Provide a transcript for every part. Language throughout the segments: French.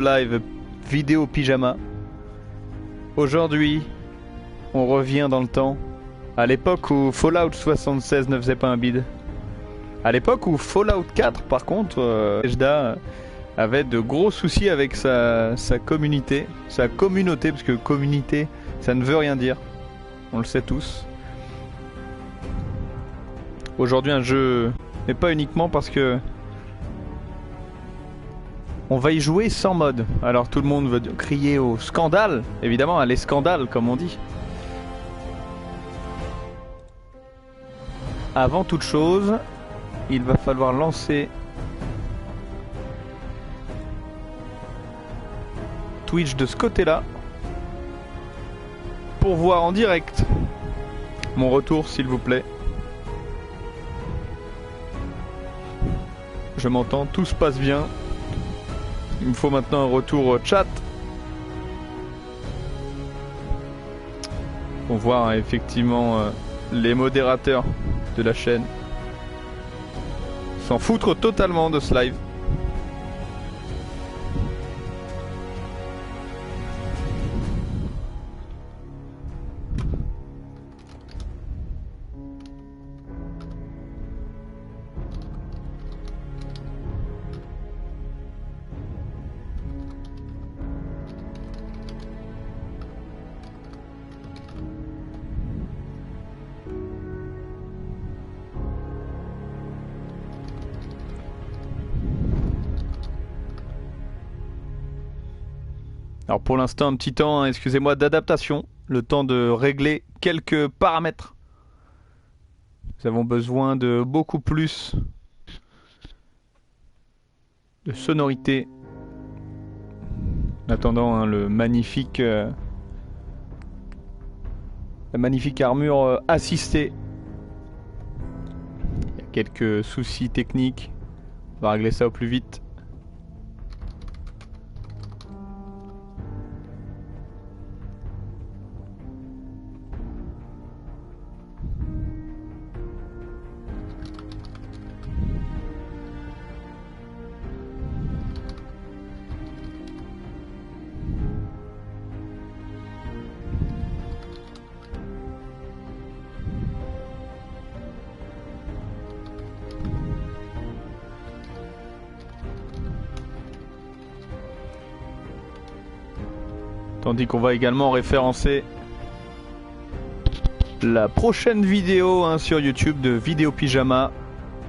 Live vidéo pyjama. Aujourd'hui, on revient dans le temps, à l'époque où Fallout 76 ne faisait pas un bide. À l'époque où Fallout 4, par contre, Bethesda avait de gros soucis avec sa communauté, parce que communauté, ça ne veut rien dire. On le sait tous. Aujourd'hui, un jeu, mais pas uniquement parce que on va y jouer sans mode. Alors tout le monde veut crier au scandale, évidemment, à les scandales comme on dit. Avant toute chose, il va falloir lancer Twitch de ce côté-là pour voir en direct mon retour, s'il vous plaît. Je m'entends, tout se passe bien. Il me faut maintenant un retour chat. Pour voir effectivement les modérateurs de la chaîne s'en foutre totalement de ce live. Alors pour l'instant un petit temps, excusez-moi, d'adaptation, le temps de régler quelques paramètres. Nous avons besoin de beaucoup plus de sonorité. En attendant la magnifique armure assistée. Il y a quelques soucis techniques, on va régler ça au plus vite. Tandis qu'on va également référencer la prochaine vidéo sur YouTube de Vidéo Pyjama,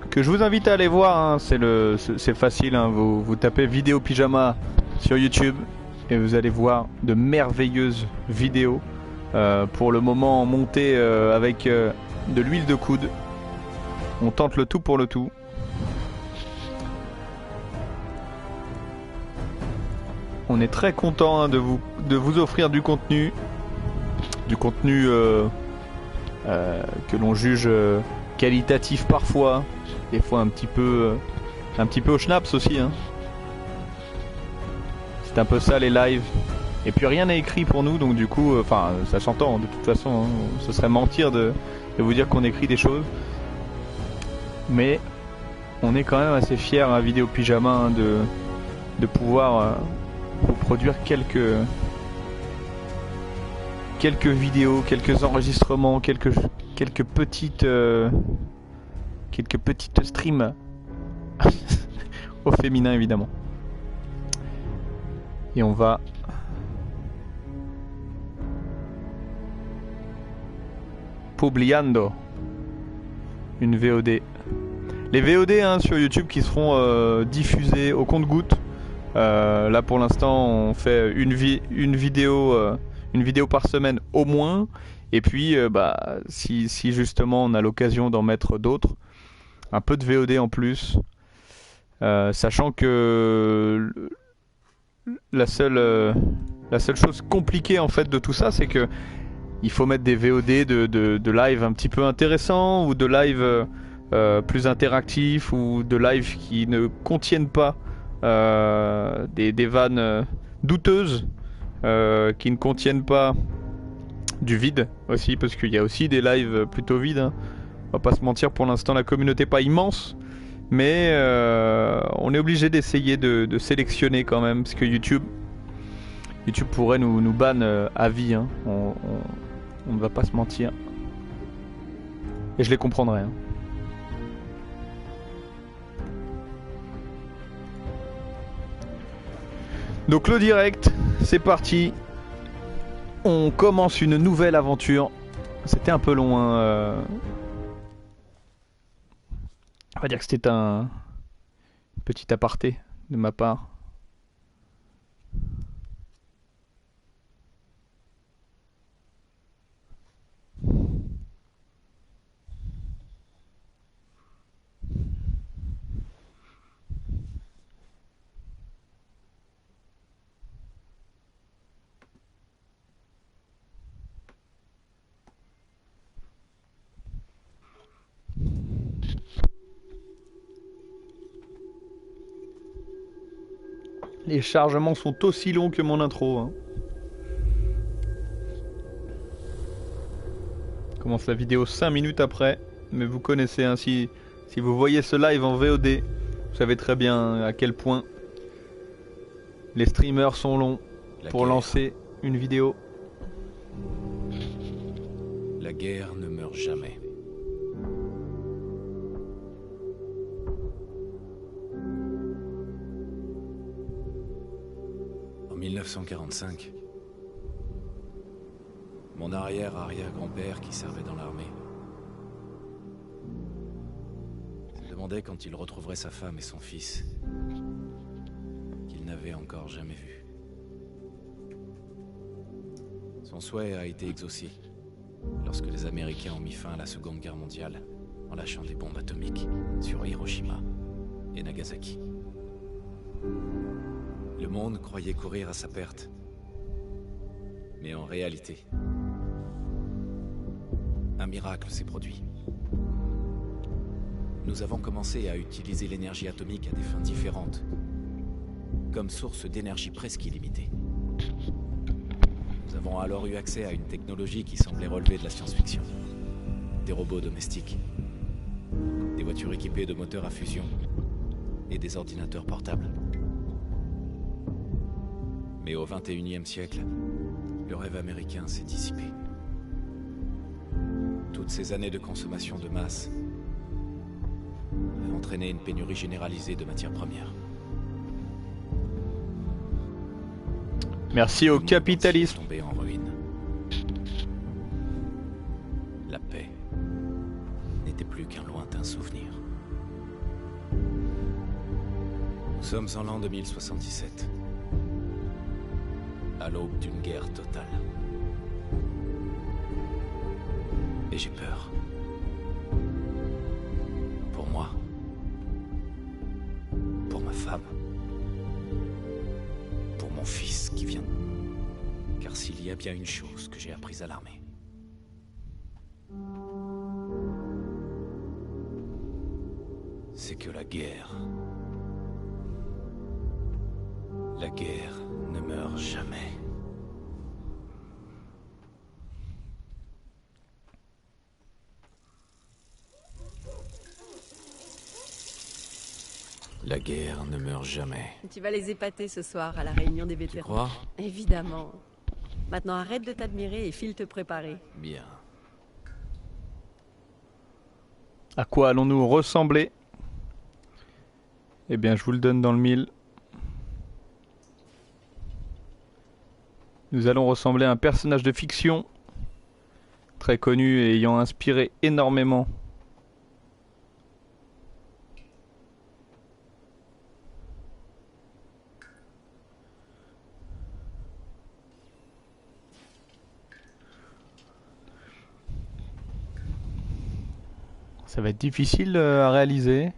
que je vous invite à aller voir. C'est facile, vous tapez Vidéo Pyjama sur YouTube et vous allez voir de merveilleuses vidéos. Pour le moment montées avec de l'huile de coude. On tente le tout pour le tout. On est très content de vous offrir du contenu que l'on juge qualitatif parfois, des fois un petit peu au schnaps aussi. C'est un peu ça les lives. Et puis rien n'est écrit pour nous, donc du coup, ça s'entend de toute façon. Ce serait mentir de vous dire qu'on écrit des choses. Mais on est quand même assez fiers à Vidéo Pyjama de pouvoir vous produire quelques vidéos, quelques enregistrements, quelques petites streams au féminin évidemment. Et on va publiando une VOD. Les VOD sur YouTube qui seront diffusés au compte-gouttes. Là pour l'instant on fait une vidéo par semaine au moins, et puis si justement on a l'occasion d'en mettre d'autres, un peu de VOD en plus, sachant que la seule chose compliquée en fait de tout ça, c'est que il faut mettre des VOD de live un petit peu intéressants, ou de live plus interactifs, ou de live qui ne contiennent pas des vannes douteuses, qui ne contiennent pas du vide aussi, parce qu'il y a aussi des lives plutôt vides. On va pas se mentir, pour l'instant la communauté n'est pas immense, Mais on est obligé d'essayer de sélectionner quand même, parce que YouTube pourrait nous ban à vie, hein. On ne va pas se mentir. Et je les comprendrai, hein. Donc le direct, c'est parti. On commence une nouvelle aventure. C'était un peu long, hein. On va dire que c'était un petit aparté de ma part. Les chargements sont aussi longs que mon intro, hein. Je commence la vidéo 5 minutes après, mais vous connaissez ainsi. Si vous voyez ce live en VOD, vous savez très bien à quel point les streamers sont longs pour lancer une vidéo. La guerre ne meurt jamais. En 1945, mon arrière-arrière-grand-père qui servait dans l'armée se demandait quand il retrouverait sa femme et son fils qu'il n'avait encore jamais vus. Son souhait a été exaucé lorsque les Américains ont mis fin à la Seconde Guerre mondiale en lâchant des bombes atomiques sur Hiroshima et Nagasaki. Le monde croyait courir à sa perte. Mais en réalité, un miracle s'est produit. Nous avons commencé à utiliser l'énergie atomique à des fins différentes, comme source d'énergie presque illimitée. Nous avons alors eu accès à une technologie qui semblait relever de la science-fiction. Des robots domestiques, des voitures équipées de moteurs à fusion et des ordinateurs portables. Mais au XXIe siècle, le rêve américain s'est dissipé. Toutes ces années de consommation de masse ont entraîné une pénurie généralisée de matières premières. Merci au capitalisme. Tombé en ruine. La paix n'était plus qu'un lointain souvenir. Nous sommes en l'an 2077. À l'aube d'une guerre totale. Et j'ai peur. Pour moi. Pour ma femme. Pour mon fils qui vient. Car s'il y a bien une chose que j'ai apprise à l'armée, c'est que la guerre ne meurt jamais. La guerre ne meurt jamais. Tu vas les épater ce soir à la réunion des vétérans. Tu crois ? Évidemment. Maintenant arrête de t'admirer et file te préparer. Bien. À quoi allons-nous ressembler? Eh bien, je vous le donne dans le mille. Nous allons ressembler à un personnage de fiction très connu et ayant inspiré énormément ça va être difficile à réaliser.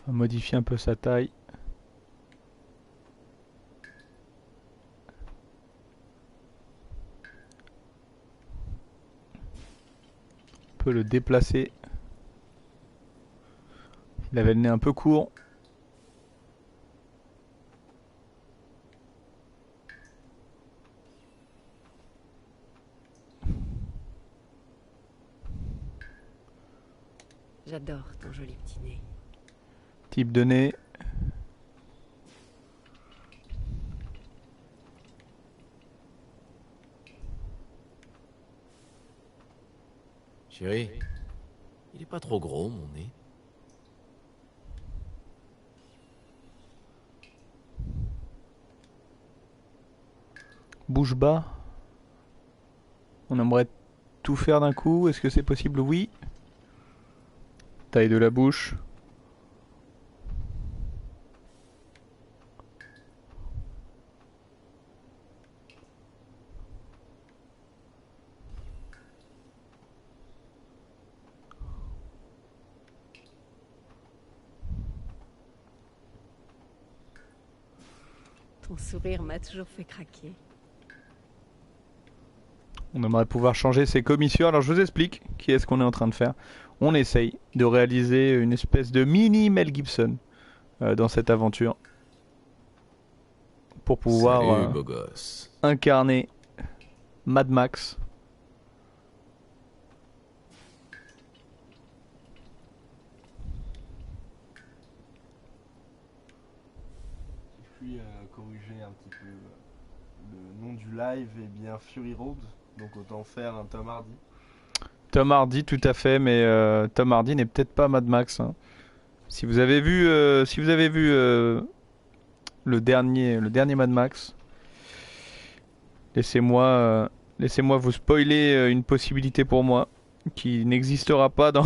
On va modifier un peu sa taille. On peut le déplacer. Il avait le nez un peu court. J'adore ton joli petit nez. Type de nez. Chérie, il est pas trop gros, mon nez. Bouche bas. On aimerait tout faire d'un coup. Est-ce que c'est possible? Oui. Taille de la bouche. Ton sourire m'a toujours fait craquer. On aimerait pouvoir changer ses commissures. Alors je vous explique qui est-ce qu'on est en train de faire. On essaye de réaliser une espèce de mini Mel Gibson dans cette aventure. Pour pouvoir Salut, beau gosse. incarner Mad Max. Puis corriger un petit peu le nom du live est bien Fury Road, donc autant faire un Tom Hardy. Tom Hardy, tout à fait, mais Tom Hardy n'est peut-être pas Mad Max, hein. Si vous avez vu, le dernier Mad Max, laissez-moi vous spoiler une possibilité pour moi qui n'existera pas dans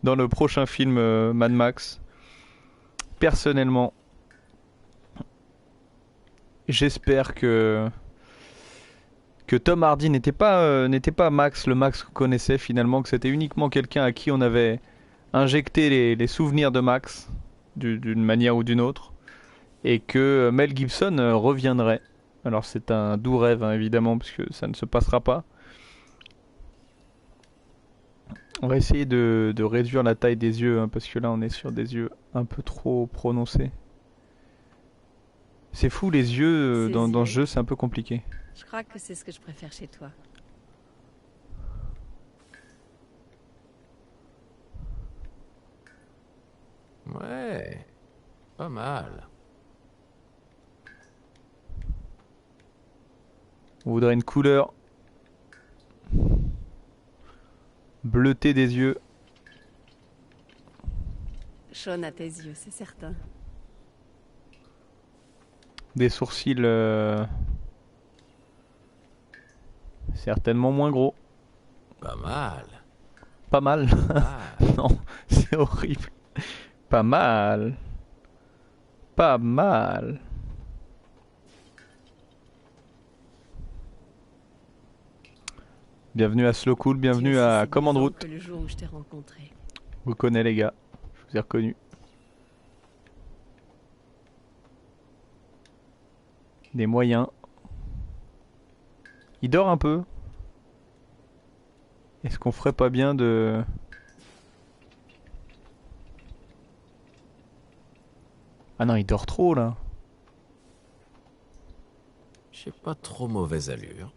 dans le prochain film Mad Max. Personnellement, j'espère que Tom Hardy n'était pas Max, le Max qu'on connaissait finalement, que c'était uniquement quelqu'un à qui on avait injecté les souvenirs de Max d'une manière ou d'une autre, et que Mel Gibson reviendrait. Alors c'est un doux rêve, hein, évidemment, puisque ça ne se passera pas. On va essayer de réduire la taille des yeux, hein, parce que là on est sur des yeux un peu trop prononcés. C'est fou, les yeux Ces dans ce yeux. jeu, c'est un peu compliqué. Je crois que c'est ce que je préfère chez toi. Ouais, pas mal. On voudrait une couleur bleutée des yeux. Sean à tes yeux, c'est certain. Des sourcils certainement moins gros. Pas mal. Pas mal. Ah, Non, c'est horrible. Pas mal. Pas mal. Bienvenue à Slow Cool, bienvenue Tu es à aussi Commande séduisant Route. que le jour où je t'ai rencontré. Je vous connais les gars, je vous ai reconnu. Des moyens. Il dort un peu. Est-ce qu'on ferait pas bien de... Ah non, il dort trop là. j'ai pas trop mauvaise allure.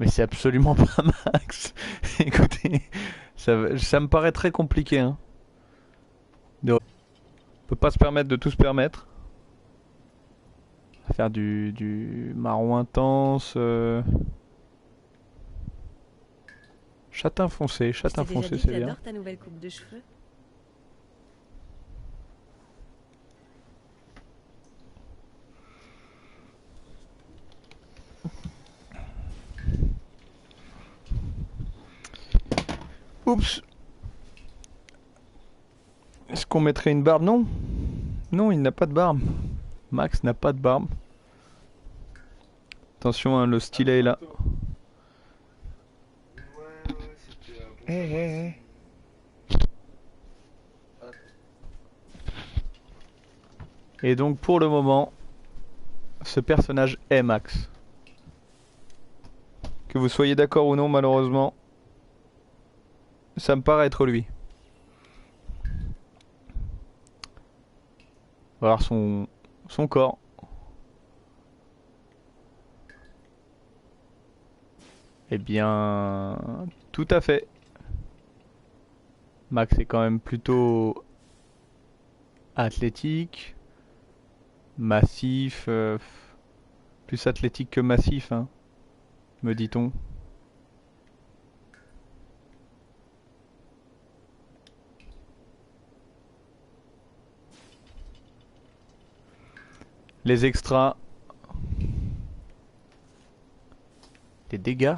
Mais c'est absolument pas Max. Écoutez, ça me paraît très compliqué, hein. On peut pas se permettre de tout se permettre. Faire du marron intense. Châtain foncé, Je t'ai châtain déjà foncé, dit que c'est bien. j'adore ta nouvelle coupe de cheveux. Oups. Est-ce qu'on mettrait une barbe? Non. Non, il n'a pas de barbe. Max n'a pas de barbe. Attention, hein, le stylet est là. Ouais, c'était Et donc pour le moment, ce personnage est Max. Que vous soyez d'accord ou non, malheureusement, ça me paraît être lui. On va voir son corps. Eh bien, tout à fait. Max est quand même plutôt athlétique, massif, plus athlétique que massif, hein, me dit-on. Les extras. Des dégâts.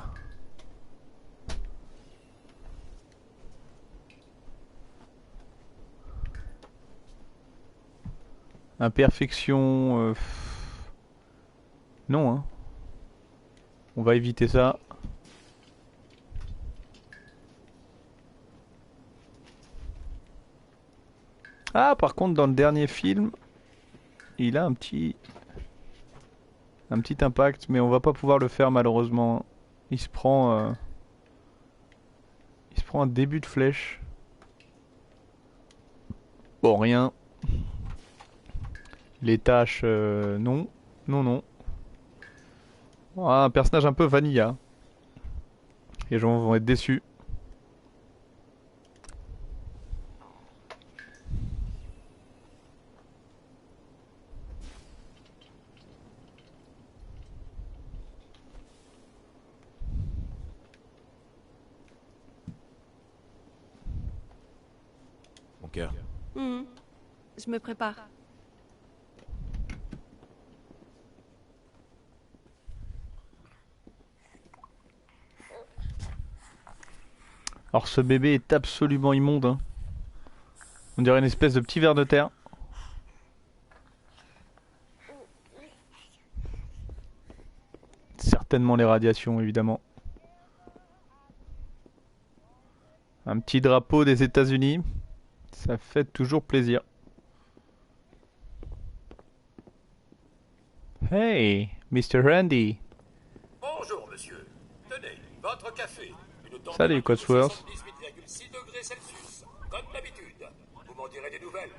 Imperfection. Non, hein. On va éviter ça. Ah, par contre, dans le dernier film, il a un petit impact, mais on va pas pouvoir le faire malheureusement. Il se prend un début de flèche. Bon, rien. Les tâches, non, non, non. Ah, un personnage un peu vanilla. Les gens vont être déçus. Mon cœur. Je me prépare. Alors ce bébé est absolument immonde, hein. On dirait une espèce de petit ver de terre. Certainement les radiations, évidemment. Un petit drapeau des États-Unis, ça fait toujours plaisir. Hey, Mr. Randy. Bonjour, monsieur. Tenez, votre café. Une Salut, Codsworth. 78,6 degrés Celsius. Comme d'habitude. Vous m'en direz des nouvelles.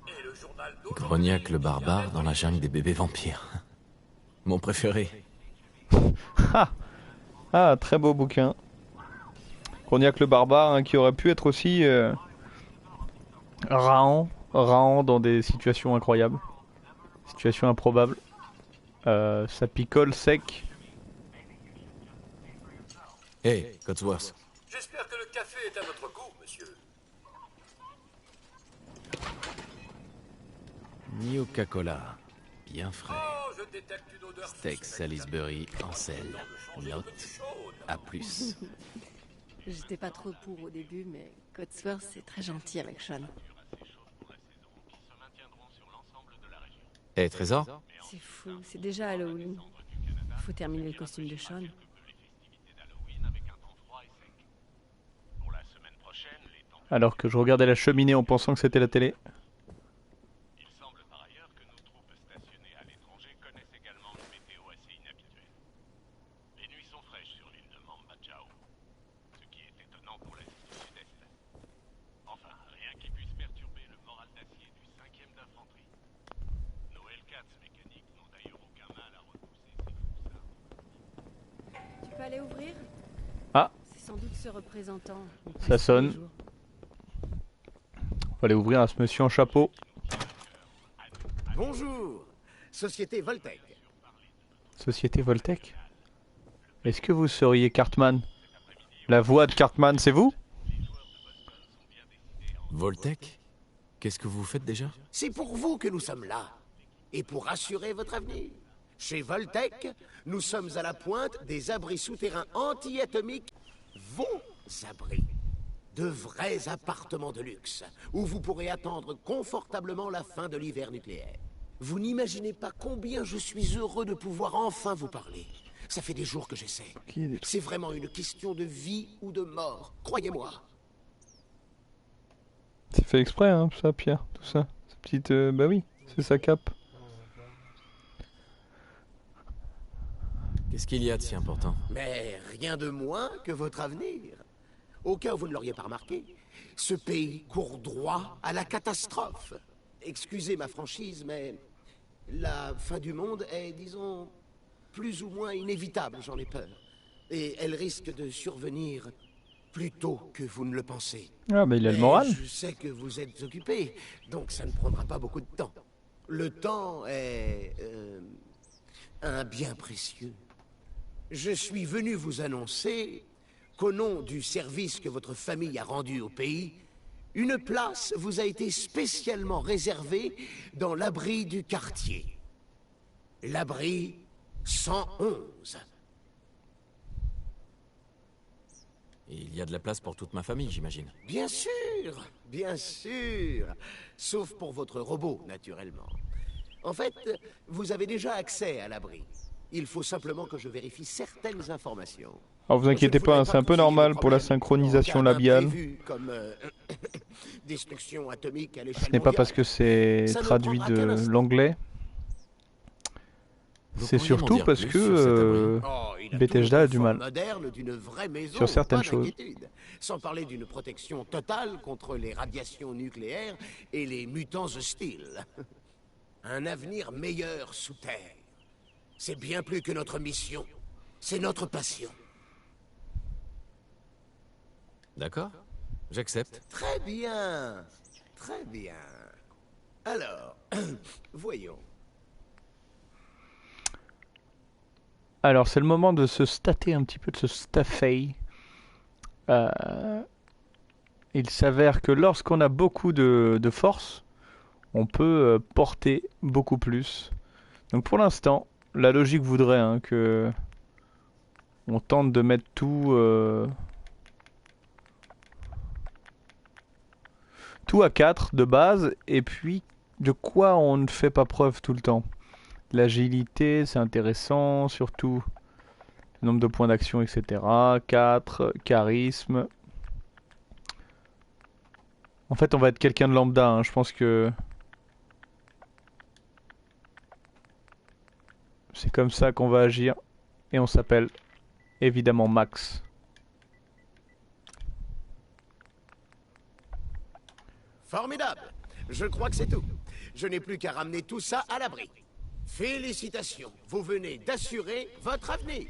Et le journal d'aujourd'hui... Grognac le barbare dans la jungle des bébés vampires. Mon préféré. Ah, très beau bouquin. Grognac le barbare, hein, qui aurait pu être aussi Rahan dans des situations incroyables. Situations improbables. Ça picole sec. Hey, Codsworth. J'espère que le café est à votre goût, monsieur. Nuka-Cola. Bien frais. Oh, je détecte une odeur... Steak Salisbury en sel. Note à plus. J'étais pas trop pour au début, mais Codsworth, c'est très gentil avec Sean. Hey, Trésor. C'est fou, c'est déjà Halloween. Faut terminer le costume de Sean. Alors que je regardais la cheminée en pensant que c'était la télé. Il semble par ailleurs que nos troupes stationnées à l'étranger connaissent également une météo assez inhabituelle. Les nuits sont fraîches sur l'île de Mamba Chao, ce qui est étonnant pour la liste du sud-est. Enfin, rien qui puisse perturber le moral d'acier du 5e d'infanterie. Nos Hellcats mécaniques n'ont d'ailleurs aucun mal à repousser ces foussards. Tu peux aller ouvrir? Ah. C'est sans doute ce représentant. Ça sonne. On va aller ouvrir à ce monsieur en chapeau. Bonjour, Société Voltec. Société Voltec. Est-ce que vous seriez Cartman? La voix de Cartman, c'est vous? Voltec? Qu'est-ce que vous faites déjà? C'est pour vous que nous sommes là, et pour assurer votre avenir. Chez Voltec, nous sommes à la pointe des abris souterrains anti-atomiques. Vos abris. De vrais appartements de luxe, où vous pourrez attendre confortablement la fin de l'hiver nucléaire. Vous n'imaginez pas combien je suis heureux de pouvoir enfin vous parler. Ça fait des jours que j'essaie. C'est vraiment une question de vie ou de mort, croyez-moi. C'est fait exprès, hein, ça, Pierre, tout ça. Cette petite... bah oui, c'est sa cape. Qu'est-ce qu'il y a de si important? Mais rien de moins que votre avenir. Au cas où vous ne l'auriez pas remarqué, ce pays court droit à la catastrophe. Excusez ma franchise, mais la fin du monde est, disons, plus ou moins inévitable, j'en ai peur. Et elle risque de survenir plus tôt que vous ne le pensez. Ah bah il a le Mais moral. je sais que vous êtes occupé, donc ça ne prendra pas beaucoup de temps. Le temps est... un bien précieux. Je suis venu vous annoncer qu'au nom du service que votre famille a rendu au pays, une place vous a été spécialement réservée dans l'abri du quartier. L'abri 111. Il y a de la place pour toute ma famille, j'imagine. Bien sûr, bien sûr. Sauf pour votre robot, naturellement. En fait, vous avez déjà accès à l'abri. Il faut simplement que je vérifie certaines informations. Alors vous inquiétez pas, hein, c'est un peu normal pour la synchronisation labiale. Comme, destruction atomique à Ce l'échelle n'est pas parce que c'est Ça ne traduit prendra qu'un de instant. l'anglais. Vous C'est pourriez m'en surtout dire parce plus que sur cet abri Il a Bethesda tout le a du confort mal moderne d'une vraie maison, sur certaines pas choses. d'inquiétude. Sans parler d'une protection totale contre les radiations nucléaires et les mutants hostiles. Un avenir meilleur sous terre. C'est bien plus que notre mission. C'est notre passion. D'accord, j'accepte. Très bien. Très bien. Alors, voyons. Alors c'est le moment de se stater un petit peu, de se staffer. Il s'avère que lorsqu'on a beaucoup de force, on peut porter beaucoup plus. Donc pour l'instant, la logique voudrait hein, que on tente de mettre tout à 4 de base, et puis de quoi on ne fait pas preuve tout le temps. L'agilité, c'est intéressant, surtout le nombre de points d'action, etc. 4, charisme. En fait, on va être quelqu'un de lambda, hein. Je pense que c'est comme ça qu'on va agir. Et on s'appelle évidemment Max. Formidable. Je crois que c'est tout. Je n'ai plus qu'à ramener tout ça à l'abri. Félicitations. Vous venez d'assurer votre avenir.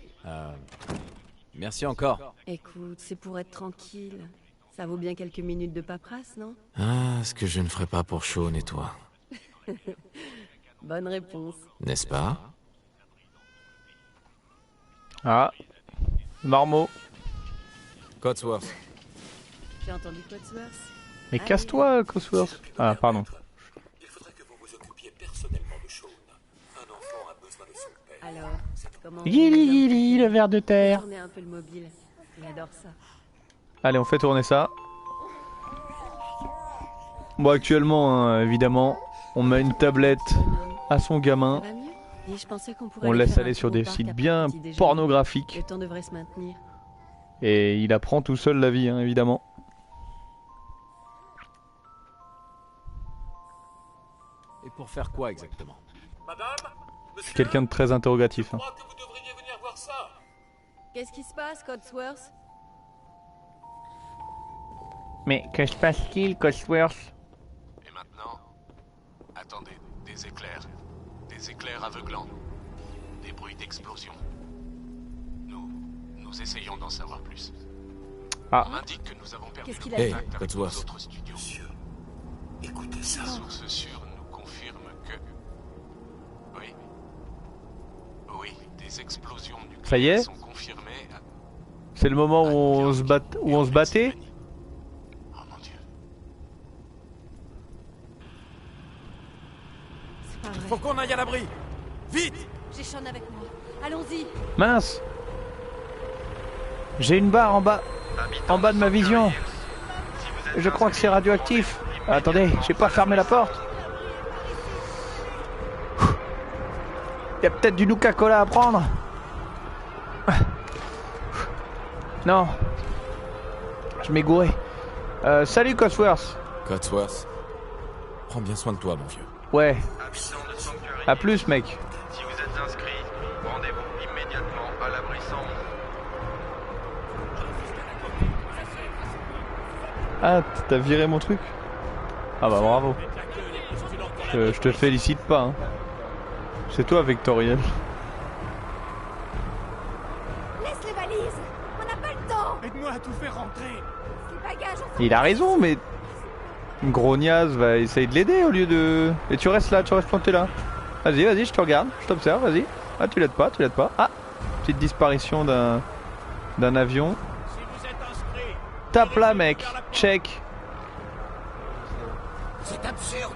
Merci encore. Écoute, c'est pour être tranquille. Ça vaut bien quelques minutes de paperasse, non? Ah, ce que je ne ferais pas pour Shaun et toi. Bonne réponse. N'est-ce pas? Ah, marmot. Codsworth. J'ai entendu Codsworth. Mais casse-toi, Cosworth. Ah, pardon. Il faudrait que vous vous occupiez personnellement de Shaun. Un enfant a besoin de son père. Alors, comment... Gili, le ver de terre. Tourner un peu le mobile. Il adore ça. Allez, on fait tourner ça. Bon, actuellement, hein, évidemment, on met une tablette à son Ça gamin. va mieux? Et je pensais qu'on pourrait On aller laisse faire un aller sur tour au des parc sites après bien le petit déjeuner. pornographiques. Le temps devrait se maintenir. Et il apprend tout seul la vie, hein, évidemment. Et pour faire quoi exactement? Madame, monsieur, Quelqu'un de très interrogatif. je Hein. crois que vous devriez venir voir ça. Qu'est-ce qui se passe, Codsworth? Mais que se passe-t-il, Cosworth? Et maintenant, attendez, des éclairs. Des éclairs aveuglants. Des bruits d'explosion. Nous essayons d'en savoir plus. Ah. On m'indique que nous avons perdu Qu'est-ce le qu'il a Hey, fait? contact avec Codsworth. nos autres studios. Monsieur, écoutez ça. Des sources sûres nous confirment que... Oui. Oui, des explosions nucléaires Ça y est sont confirmées à... C'est le moment où à on New se, York où et on en se battait? Pennsylvanie. Oh mon Dieu. C'est pas vrai. Faut qu'on aille à l'abri! Vite! J'ai Shaun avec moi. Allons-y. Mince! J'ai une barre en bas de ma vision. Je crois que c'est radioactif. Attendez, j'ai pas fermé la porte. Il y a peut-être du Nuka-Cola à prendre. Non. Je m'ai gouré. Salut Cosworth. Codsworth. Prends bien soin de toi, mon vieux. Ouais. Habitant de Sanctuary, À plus, mec. si vous êtes inscrit, rendez-vous immédiatement à l'abri 111. Ah, t'as viré mon truc? Ah bah bravo. Je te félicite pas. Hein. C'est toi, Victoriel. Laisse les valises. tout fait rentrer. Il a raison, mais Grognaz va essayer de l'aider au lieu de... Et tu restes là, tu restes planté là. Vas-y, vas-y, je te regarde, je t'observe, vas-y. Ah, tu l'aides pas, tu l'aides pas. Ah, petite disparition d'un avion. Si vous êtes inscrit, Tape là, mec. Check. C'est absurde.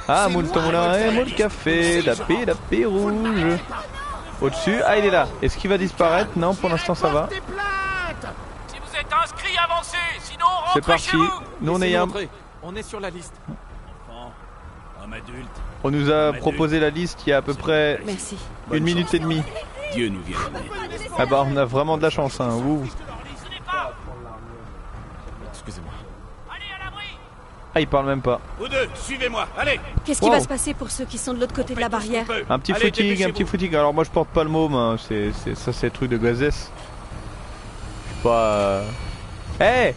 Ah, C'est moule moi, ton moulin et Voltaire. moule café, la rouge. Au-dessus, ah, il est là. Est-ce qu'il va disparaître? Non, pour l'instant, ça va. Portez plainte. si vous êtes inscrit, avancez. Sinon, rentrez C'est parti. chez vous. Nous, on est un... On est sur la liste. Enfant, homme adulte, On nous a proposé la liste il y a à peu près Merci. 1 minute et demie. Dieu nous vient en aide. Ah bah, on a vraiment de la chance, hein. Ouh. Excusez-moi. Allez à l'abri. Ah, il parle même pas. Vous deux, suivez-moi. Allez. Qu'est-ce qui va se passer pour ceux qui sont de l'autre côté de la barrière? Un petit Allez, footing, un dépêchez-vous. petit footing. Alors moi je porte pas le môme, hein. Ça c'est le truc de gazès. Je suis pas... Hey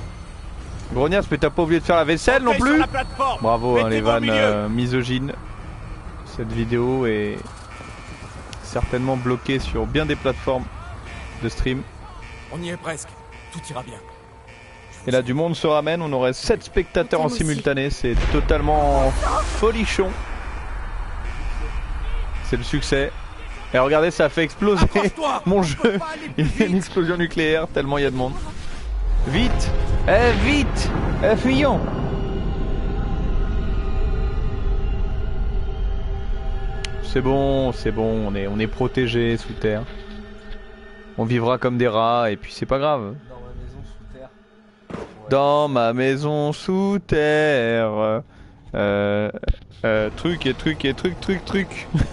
Grognaz, mais t'as pas oublié de faire la vaisselle non Montez plus? sur la plateforme. Bravo, hein, les Mettez-vous au vannes milieu. misogynes. Cette vidéo est certainement bloquée sur bien des plateformes de stream. On y est presque. Tout ira bien. Et là du monde se ramène, on aurait 7 spectateurs en Moi aussi. simultané, c'est totalement folichon. C'est le succès. Et regardez, ça a fait exploser Accroche-toi. mon jeu. Faut pas aller plus Il y a une vite. explosion nucléaire tellement il y a de monde. Vite, vite, fuyons. C'est bon, on est protégé sous terre. On vivra comme des rats et puis c'est pas grave. Dans ma maison sous terre. Dans ma maison sous terre. Truc. On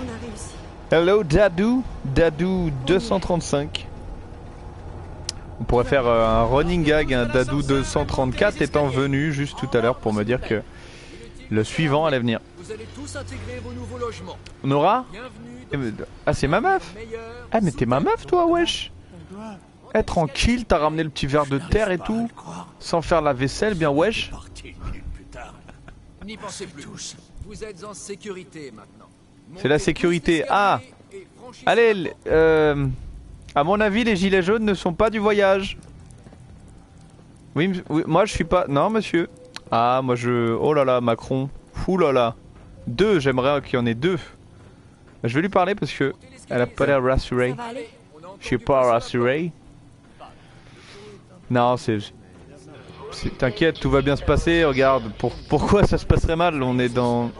a réussi. Hello Dadou 235. On pourrait faire un running gag, un Dadou 234 étant venu juste tout à l'heure pour me dire que le suivant allait venir. Vous allez tous intégrer vos nouveaux logements. Nora? Bienvenue. Ah, c'est ma meuf? Ah, mais t'es ma meuf toi, wesh? Eh, tranquille, t'as ramené le petit verre de terre et tout, sans faire la vaisselle, bien wesh. Parti une minute plus tard. N'y pensez plus. Vous êtes en sécurité maintenant. C'est la sécurité. Ah, allez, à mon avis, les gilets jaunes ne sont pas du voyage. Oui, moi je suis pas... Non, monsieur. Ah, moi je... Oh là là, Macron. Ouh là là. 2, j'aimerais qu'il y en ait 2. Je vais lui parler parce que elle a pas l'air rassurée. Ça va aller? Je suis pas rassuré. Non, t'inquiète, tout va bien se passer. Regarde, pourquoi ça se passerait mal? On est dans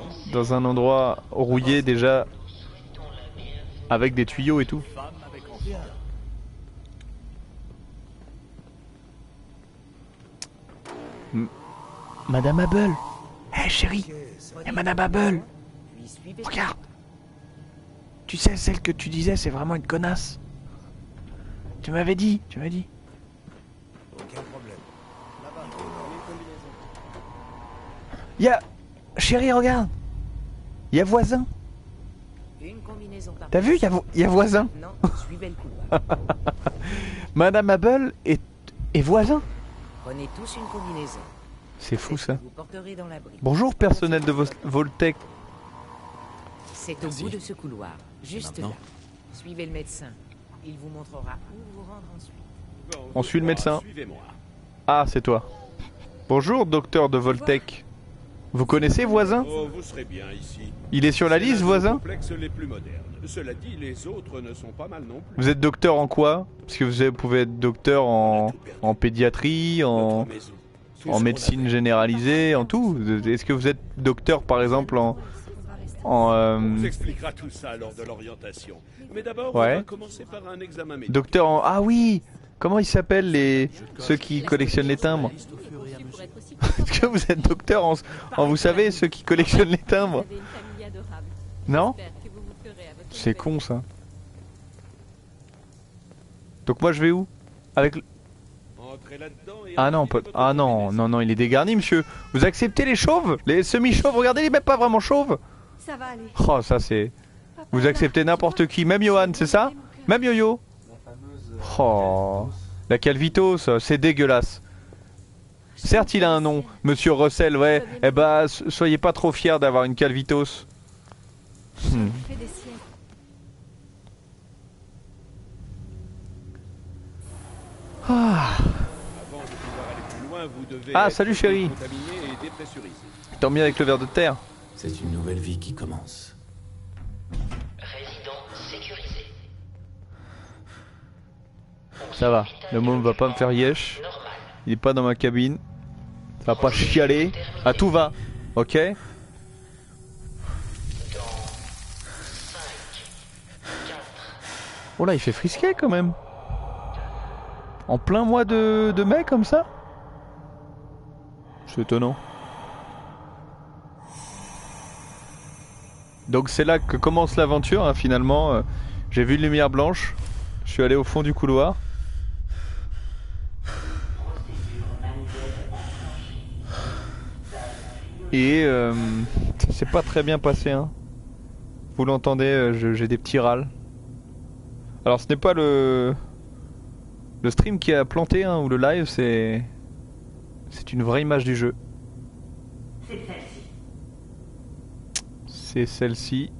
un endroit rouillé déjà, avec des tuyaux et tout. Madame Hubble. Hé chérie, y'a Madame Hubble. Regarde. Tu sais, celle que tu disais, c'est vraiment une connasse. Tu m'avais dit. Aucun problème. Y'a... Chérie, regarde. Y'a voisin. Une combinaison par T'as vu, y'a voisin. Non, suivez le couloir. Madame Hubble est voisin. Prenez tous une combinaison. C'est fou ça. Vous porterez dans l'abri. Bonjour personnel de Voltec. C'est au bout de ce couloir, juste là. maintenant. Suivez le médecin. Il vous montrera où vous rendre ensuite. On suit le médecin. Suivez-moi. Ah, c'est toi. Bonjour docteur de Voltec. Vous connaissez voisin? Oh, vous serez bien ici. Il est sur la liste voisin? Complexes les plus modernes. Cela dit, les autres ne sont pas mal non plus. Vous êtes docteur en quoi? Parce que vous pouvez être docteur en pédiatrie, en Notre maison. Toujours médecine la généralisée, en tout. Est-ce que vous êtes docteur par exemple en On vous expliquera tout ça lors de l'orientation. Mais d'abord, Ouais. on va commencer par un examen médical. docteur en... Ah oui! Comment ils s'appellent ceux qui collectionnent les timbres? Est-ce que vous êtes docteur en vous savez, ceux qui collectionnent les timbres? Vous avez une famille adorable. Non? J'espère que vous vous ferez à votre C'est tête. con ça. Donc moi je vais où? Avec... Entrez là-dedans et Ah non, enfilez pas... votre Ah non, combinaison. non, il est dégarni monsieur. Vous acceptez les chauves? Les semi-chauves, regardez, il est même pas vraiment chauve. Ça va aller. Oh ça c'est... Vous acceptez n'importe qui, même Johan, c'est ça? Même Yo-Yo? La fameuse. Oh, la Calvitos, c'est dégueulasse. Certes, il a un nom, Monsieur Russell, ouais. Eh bah, soyez pas trop fiers d'avoir une Calvitos. Fait des siècles. Ah, Avant de pouvoir aller plus loin, vous devez Ah, être salut, chérie. contaminé et dépressurisé. tant mieux avec le verre de terre. C'est une nouvelle vie qui commence. Résident sécurisé. Ça va, le môme va pas me faire yesh. Il est pas dans ma cabine. Ça va pas chialer. Ah, tout va. Ok. Oh là, il fait frisquet quand même. En plein mois de mai comme ça. C'est étonnant. Donc c'est là que commence l'aventure hein, finalement. J'ai vu une lumière blanche. Je suis allé au fond du couloir. Et ça s'est pas très bien passé hein. Vous l'entendez, j'ai des petits râles. Alors ce n'est pas le stream qui a planté hein, ou le live, c'est une vraie image du jeu. C'est celle-ci.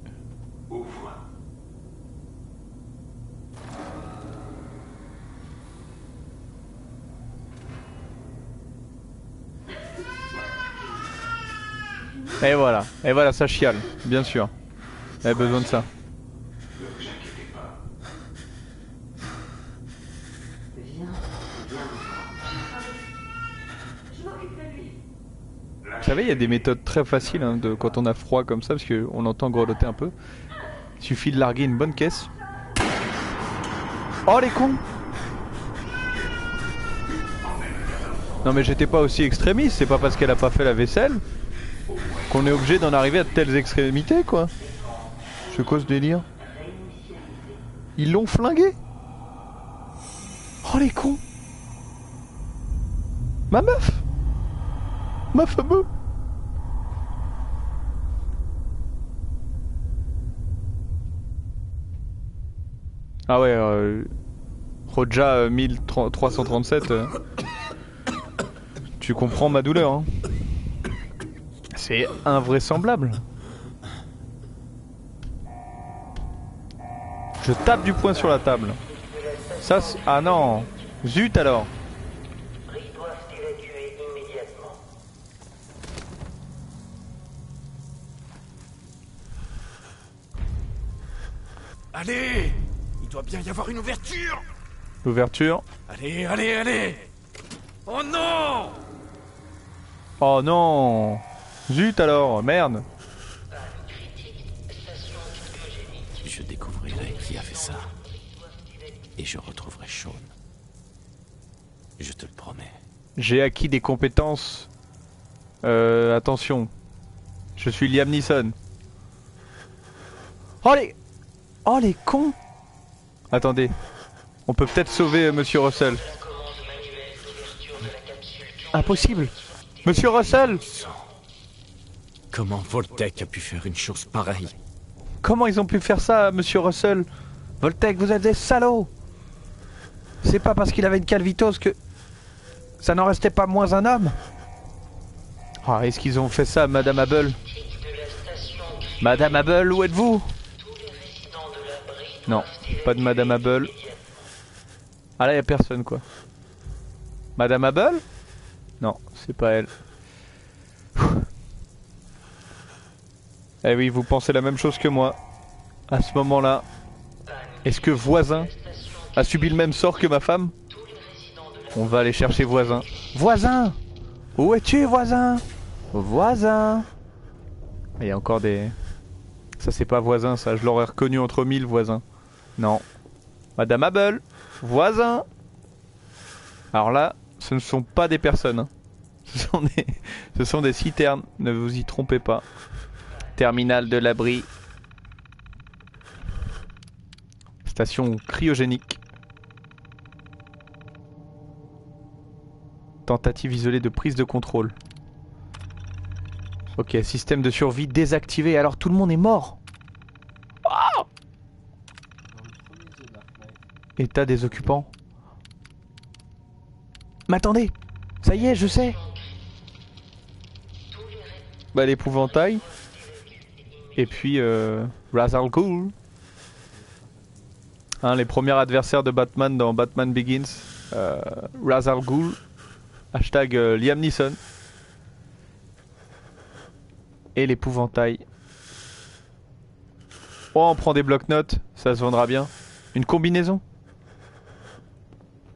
Et voilà, ça chiale, bien sûr. Elle a besoin de ça. Vous savez, il y a des méthodes très faciles hein, quand on a froid comme ça, parce qu'on entend grelotter un peu. Il suffit de larguer une bonne caisse. Oh les cons! Non mais j'étais pas aussi extrémiste, c'est pas parce qu'elle a pas fait la vaisselle qu'on est obligé d'en arriver à de telles extrémités quoi. C'est quoi ce délire? Ils l'ont flingué? Oh les cons! Ma meuf! Ma fameuse! Ah ouais, Roja 1337, tu comprends ma douleur hein. C'est invraisemblable. Je tape du poing sur la table. Ça ah non. Zut alors. Allez! Il doit bien y avoir une ouverture! L'ouverture. Allez, allez, allez! Oh non! Oh non. Zut alors, merde. Je découvrirai qui a fait ça. Et je retrouverai Sean. Je te le promets. J'ai acquis des compétences. Attention. Je suis Liam Neeson. Oh les cons. Attendez. On peut peut-être sauver Monsieur Russell. Impossible. Monsieur Russell. Comment Voltec a pu faire une chose pareille? Comment ils ont pu faire ça, Monsieur Russell? Voltec, vous êtes des salauds. C'est pas parce qu'il avait une calvitose que... ça n'en restait pas moins un homme. Ah, est-ce qu'ils ont fait ça, Madame Hubble? Madame Hubble, où êtes-vous? Non, pas de Madame Hubble. Ah là, y a personne, quoi. Madame Hubble? Non, c'est pas elle. Eh oui, vous pensez la même chose que moi. À ce moment-là, est-ce que voisin a subi le même sort que ma femme? On va aller chercher voisin. Voisin! Où es-tu, voisin? Voisin! Il y a encore des... Ça c'est pas voisin, ça. Je l'aurais reconnu entre mille voisins. Non. Madame Hubble! Voisin! Alors là, ce ne sont pas des personnes. Hein. Ce sont des citernes. Ne vous y trompez pas. Terminal de l'abri. Station cryogénique. Tentative isolée de prise de contrôle. Ok, système de survie désactivé. Alors tout le monde est mort. Oh! État des occupants. Mais attendez, ça y est, je sais. Bah l'épouvantail. Et puis Ra's al Ghul. Hein, les premiers adversaires de Batman dans Batman Begins. Ra's al Ghul, hashtag Liam Neeson. Et l'épouvantail. Oh, on prend des blocs-notes, ça se vendra bien. Une combinaison.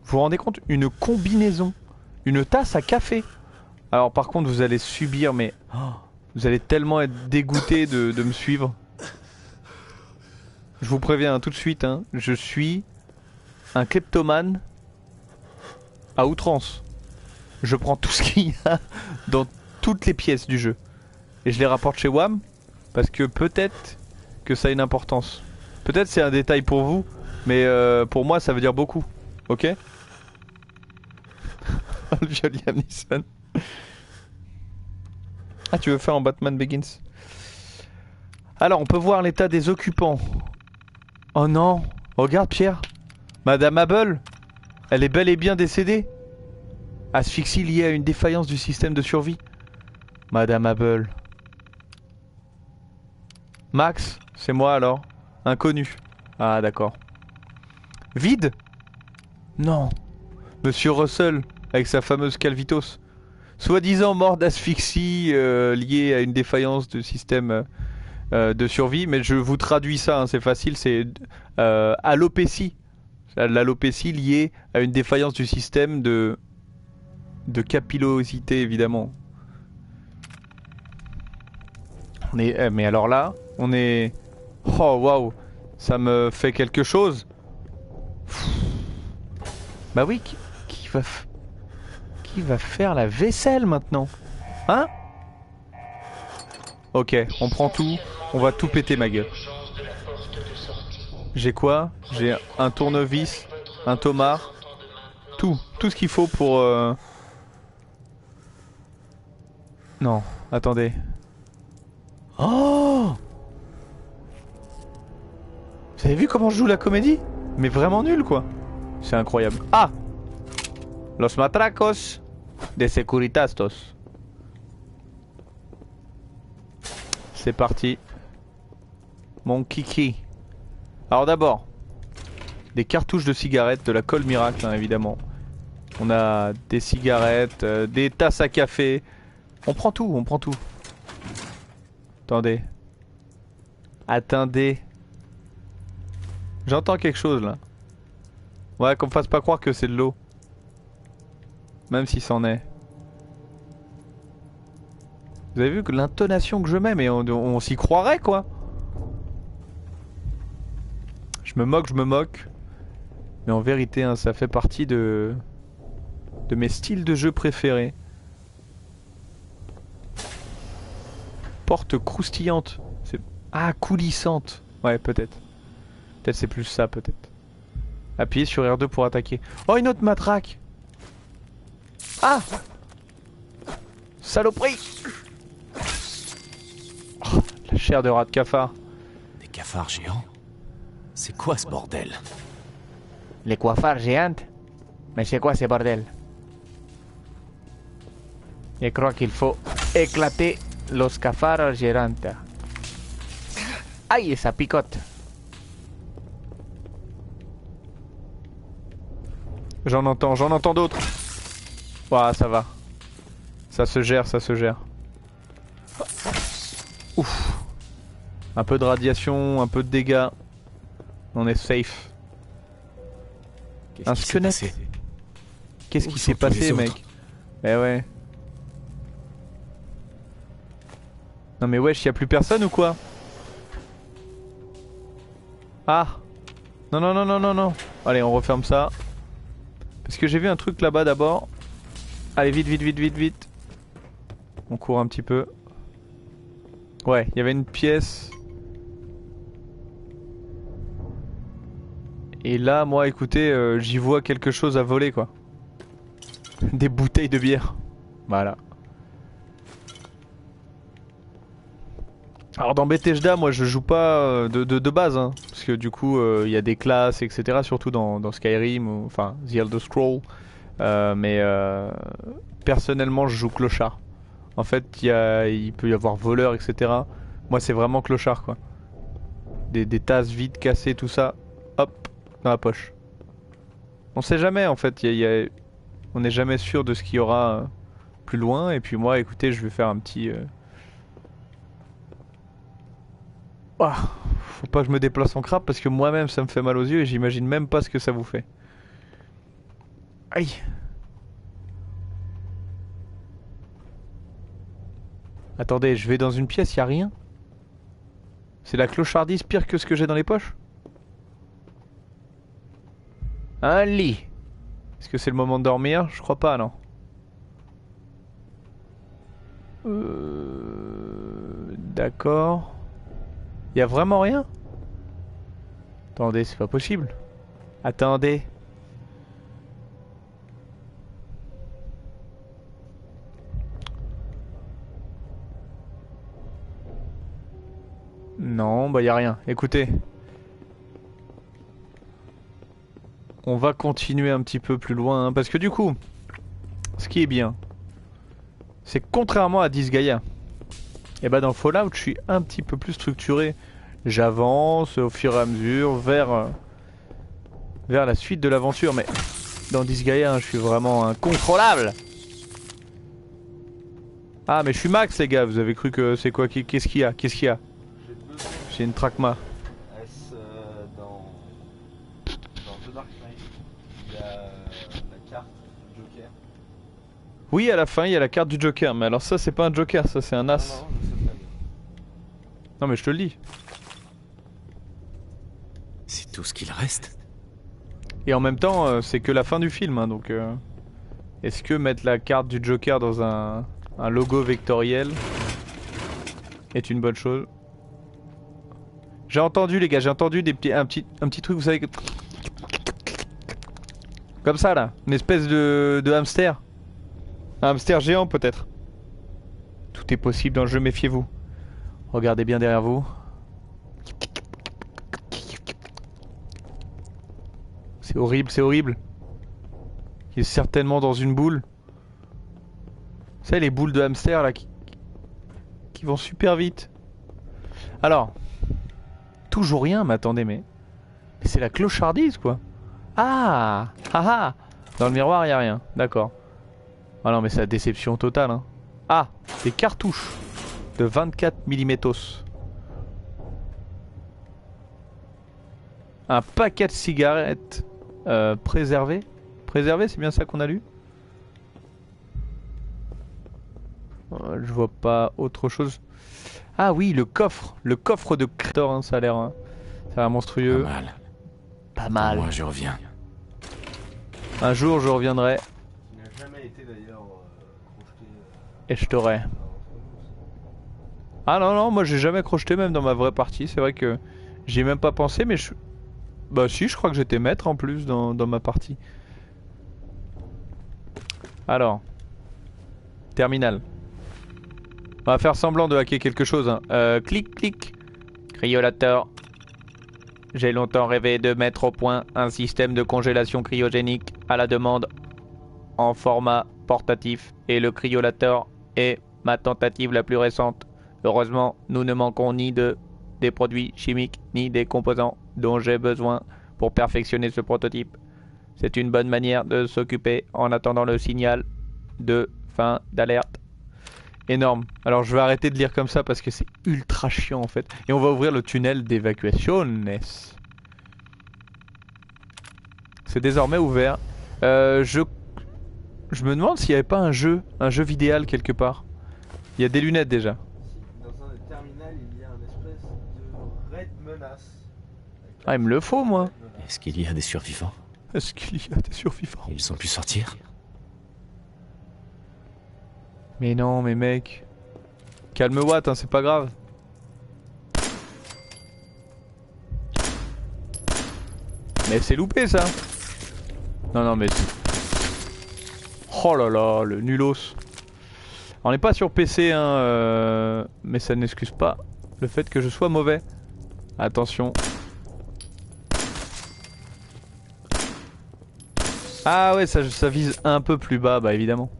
Vous vous rendez compte? Une combinaison. Une tasse à café. Alors par contre vous allez subir, mais vous allez tellement être dégoûté de me suivre. Je vous préviens tout de suite, hein, je suis un kleptomane à outrance. Je prends tout ce qu'il y a dans toutes les pièces du jeu. Et je les rapporte chez WAM parce que peut-être que ça a une importance. Peut-être c'est un détail pour vous, mais pour moi ça veut dire beaucoup. Ok? Le vieux Liam Neeson. Ah, tu veux faire en Batman Begins? Alors on peut voir l'état des occupants. Oh non, regarde Pierre. Madame Able, elle est bel et bien décédée. Asphyxie liée à une défaillance du système de survie. Madame Able. Max, c'est moi alors. Inconnu. Ah d'accord. Vide? Non. Monsieur Russell, avec sa fameuse calvitos. Soi-disant mort d'asphyxie liée à une défaillance du système de survie. Mais je vous traduis ça, hein, c'est facile, c'est alopécie. L'alopécie liée à une défaillance du système de capillosité, évidemment. On est, mais alors là, on est... Oh waouh, ça me fait quelque chose. Bah oui, qui va faire la vaisselle maintenant? Hein? Ok, on prend tout, on va tout péter ma gueule. J'ai quoi? J'ai un tournevis, un tomard, tout ce qu'il faut pour... Non, attendez. Oh! Vous avez vu comment je joue la comédie? Mais vraiment nul quoi. C'est incroyable. Ah! Los matracos de Securitastos. C'est parti. Mon kiki. Alors d'abord, des cartouches de cigarettes, de la colle miracle hein, évidemment. On a des cigarettes, des tasses à café. On prend tout, on prend tout. Attendez. Attendez. J'entends quelque chose là. Ouais, qu'on me fasse pas croire que c'est de l'eau. Même si c'en est. Vous avez vu que l'intonation que je mets, mais on s'y croirait quoi. Je me moque. Mais en vérité, hein, ça fait partie de mes styles de jeu préférés. Porte croustillante. Ah, coulissante. Ouais, peut-être. Peut-être c'est plus ça, peut-être. Appuyez sur R2 pour attaquer. Oh, une autre matraque. Ah! Saloperie! Oh, la chair de rat de cafard. Des cafards géants? C'est quoi ce bordel? Les coiffeurs géantes? Mais c'est quoi ces bordels? Je crois qu'il faut éclater los cafards géantes. Aïe, ça picote. J'en entends d'autres. Ouah, ça va. Ça se gère, ça se gère. Ouf. Un peu de radiation, un peu de dégâts. On est safe. Un squelette. Qu'est-ce qui s'est passé, mec? Eh ouais. Non mais wesh, y'a plus personne ou quoi? Ah. Non. Allez, on referme ça. Parce que j'ai vu un truc là-bas d'abord. Allez, vite. On court un petit peu. Ouais, il y avait une pièce. Et là, moi, écoutez, j'y vois quelque chose à voler, quoi. Des bouteilles de bière. Voilà. Alors dans Bethesda, moi je joue pas de base, hein, parce que du coup il y a des classes, etc. Surtout dans Skyrim, ou, enfin The Elder Scrolls. Mais personnellement, je joue clochard. En fait, il peut y avoir voleur, etc. Moi, c'est vraiment clochard, quoi. Des tasses vides, cassées, tout ça. Hop, dans la poche. On sait jamais en fait, on n'est jamais sûr de ce qu'il y aura plus loin. Et puis moi, écoutez, je vais faire un petit... Ah, faut pas que je me déplace en crabe parce que moi-même ça me fait mal aux yeux et j'imagine même pas ce que ça vous fait. Aïe. Attendez, je vais dans une pièce, y a rien. C'est la clochardise pire que ce que j'ai dans les poches. Un lit. Est-ce que c'est le moment de dormir? Je crois pas, non. D'accord. Y a vraiment rien? Attendez, c'est pas possible. Attendez. Non, bah y a rien. Écoutez. On va continuer un petit peu plus loin, hein, parce que du coup, ce qui est bien, c'est que contrairement à Disgaea, et bah dans Fallout, je suis un petit peu plus structuré. J'avance au fur et à mesure vers la suite de l'aventure, mais dans Disgaea, je suis vraiment incontrôlable. Ah, mais je suis max, les gars. Vous avez cru que c'est quoi? Qu'est-ce qu'il y a? Qu'est-ce qu'il y a? J'ai une Trachma. Est-ce dans The Dark Knight, il y a la carte Joker? Oui, à la fin, il y a la carte du Joker. Mais alors ça, c'est pas un Joker, ça c'est un as. Non, je sais très bien. Non, mais je te le dis. C'est tout ce qu'il reste. Et en même temps, c'est que la fin du film, hein, donc... Est-ce que mettre la carte du Joker dans un logo vectoriel est une bonne chose? J'ai entendu, les gars, j'ai entendu un petit truc, vous savez, comme ça là, une espèce de hamster. Un hamster géant peut-être. Tout est possible dans le jeu, méfiez-vous. Regardez bien derrière vous. C'est horrible, c'est horrible. Il est certainement dans une boule. Vous savez, les boules de hamster là qui vont super vite. Alors, toujours rien, mais attendez, mais c'est la clochardise quoi. Ah, haha. Dans le miroir, il n'y a rien, d'accord. Ah non, mais c'est la déception totale. Hein. Ah, des cartouches de 24 mm. Un paquet de cigarettes préservé. Préservé, c'est bien ça qu'on a lu? Je vois pas autre chose. Ah oui, le coffre de Creator, hein, ça a l'air monstrueux. Pas mal. Pas mal. Moi, je reviens. Un jour, je reviendrai Qui n'a jamais été d'ailleurs crocheté. et je t'aurai. Ah non, non, moi j'ai jamais crocheté même dans ma vraie partie. C'est vrai que j'y ai même pas pensé, mais je... Bah si, je crois que j'étais maître en plus dans ma partie. Alors. Terminal. On va faire semblant de hacker quelque chose. Hein. Clic, clic. Cryolator. J'ai longtemps rêvé de mettre au point un système de congélation cryogénique à la demande en format portatif. Et le cryolator est ma tentative la plus récente. Heureusement, nous ne manquons ni des produits chimiques ni des composants dont j'ai besoin pour perfectionner ce prototype. C'est une bonne manière de s'occuper en attendant le signal de fin d'alerte. Énorme. Alors je vais arrêter de lire comme ça parce que c'est ultra chiant en fait. Et on va ouvrir le tunnel d'évacuation. C'est désormais ouvert. Je me demande s'il n'y avait pas un jeu vidéal quelque part. Il y a des lunettes déjà. Dans un des terminals, il y a une espèce de raid menace. Ah, il me le faut moi. Est-ce qu'il y a des survivants? Est-ce qu'il y a des survivants? Ils ont pu sortir? Mais non, mais mec. Calme Watt, hein, c'est pas grave. Mais c'est loupé ça. Non, non, mais... Oh là là, le nulos. On n'est pas sur PC, hein, mais ça n'excuse pas le fait que je sois mauvais. Attention. Ah ouais, ça vise un peu plus bas, bah évidemment.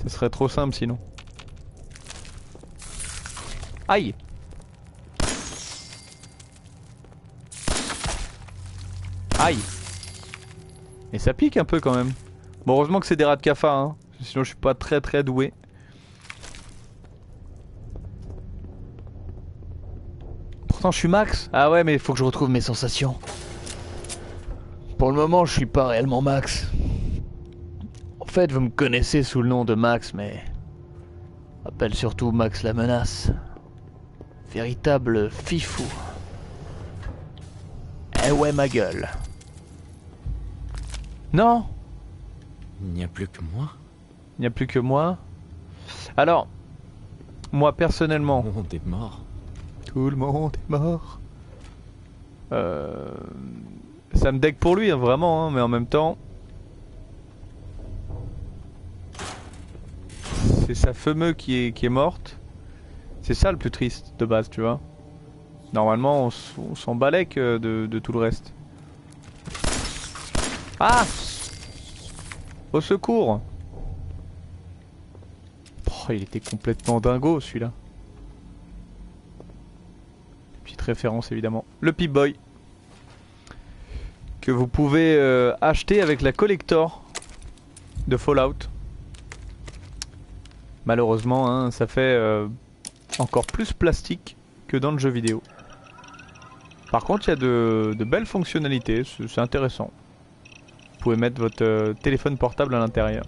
Ce serait trop simple sinon. Aïe! Aïe! Et ça pique un peu quand même. Bon, heureusement que c'est des rats de cafard, hein. Sinon je suis pas très doué. Pourtant je suis max. Ah ouais, mais il faut que je retrouve mes sensations. Pour le moment je suis pas réellement max. En fait vous me connaissez sous le nom de Max, mais... on m'appelle surtout Max la menace. Véritable fifou. Eh ouais ma gueule. Non. Il n'y a plus que moi. Il n'y a plus que moi. Alors, moi personnellement... Tout le monde est mort. Tout le monde est mort. Ça me dégue pour lui, hein, vraiment, hein, mais en même temps... c'est sa fameuse qui est morte. C'est ça le plus triste de base, tu vois. Normalement, on s'en balèque de tout le reste. Ah! Au secours! Oh, il était complètement dingo celui-là. Petite référence évidemment. Le Pip-Boy. Que vous pouvez acheter avec la collector de Fallout. Malheureusement, hein, ça fait encore plus plastique que dans le jeu vidéo. Par contre, il y a de belles fonctionnalités, c'est intéressant. Vous pouvez mettre votre téléphone portable à l'intérieur.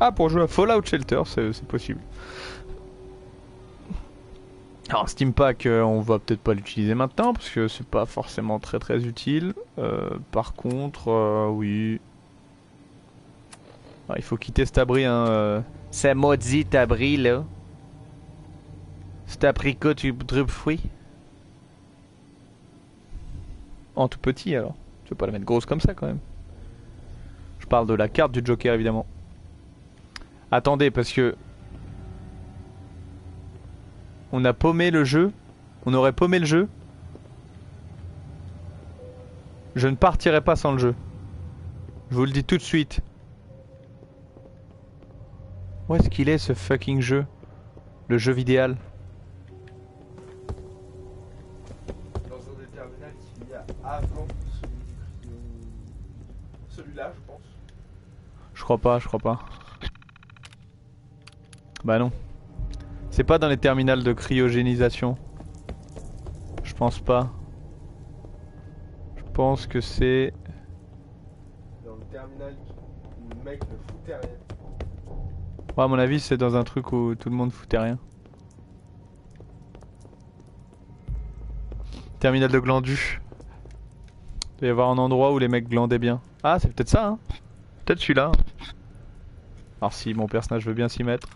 Ah, pour jouer à Fallout Shelter, c'est possible. Alors Steam Pack, on va peut-être pas l'utiliser maintenant parce que c'est pas forcément très utile. Par contre, oui. Ah, il faut quitter cet abri, hein. C'est maudit abri là. Cet apricot tu drupes fruit. En tout petit alors. Tu veux pas la mettre grosse comme ça quand même. Je parle de la carte du Joker évidemment. Attendez parce que... on a paumé le jeu. On aurait paumé le jeu. Je ne partirai pas sans le jeu. Je vous le dis tout de suite. Où est-ce qu'il est ce fucking jeu? Le jeu vidéal. Dans un des terminals qu'il y a avant celui-là, je pense. Je crois pas. Bah non. C'est pas dans les terminals de cryogénisation. Je pense pas. Je pense que c'est... dans le terminal où le mec ne foutait rien. Ouais, à mon avis c'est dans un truc où tout le monde foutait rien. Terminal de glandu. Il doit y avoir un endroit où les mecs glandaient bien. Ah, c'est peut-être ça, hein. Peut-être celui-là. Alors si mon personnage veut bien s'y mettre.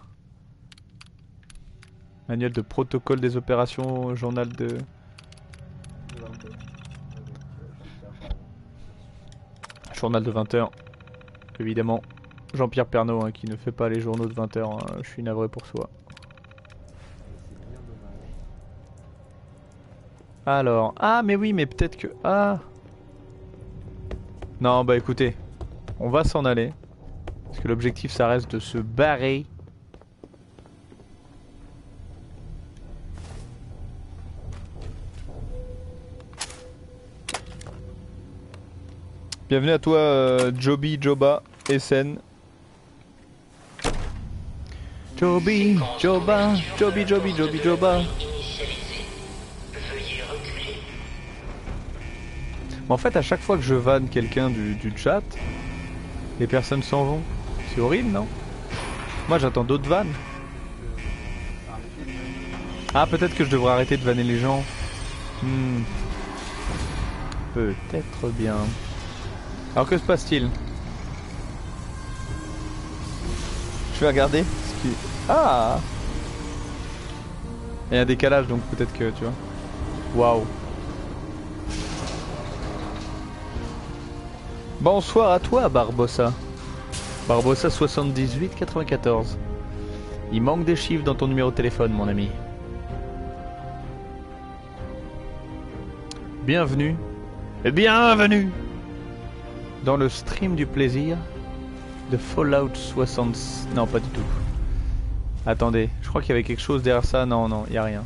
Manuel de protocole des opérations, journal de... journal de 20 h. Évidemment, Jean-Pierre Pernaut, hein, qui ne fait pas les journaux de 20 h, hein, je suis navré pour soi. Alors, ah mais oui, mais peut-être que... ah. Non, bah écoutez, on va s'en aller. Parce que l'objectif ça reste de se barrer. Bienvenue à toi Joby, Joba, SN. Joby, Joba, Joby, Joba. Mais en fait à chaque fois que je vanne quelqu'un du chat, les personnes s'en vont. C'est horrible, non? Moi j'attends d'autres vannes. Ah, peut-être que je devrais arrêter de vanner les gens. Peut-être bien. Alors que se passe-t-il? Je vais regarder ce qui... ah! Il y a un décalage donc peut-être que tu vois. Waouh! Bonsoir à toi Barbossa. Barbossa 7894. Il manque des chiffres dans ton numéro de téléphone mon ami. Bienvenue. Bienvenue dans le stream du plaisir de Fallout 60... non pas du tout. Attendez, je crois qu'il y avait quelque chose derrière ça. Non, non, il y a rien.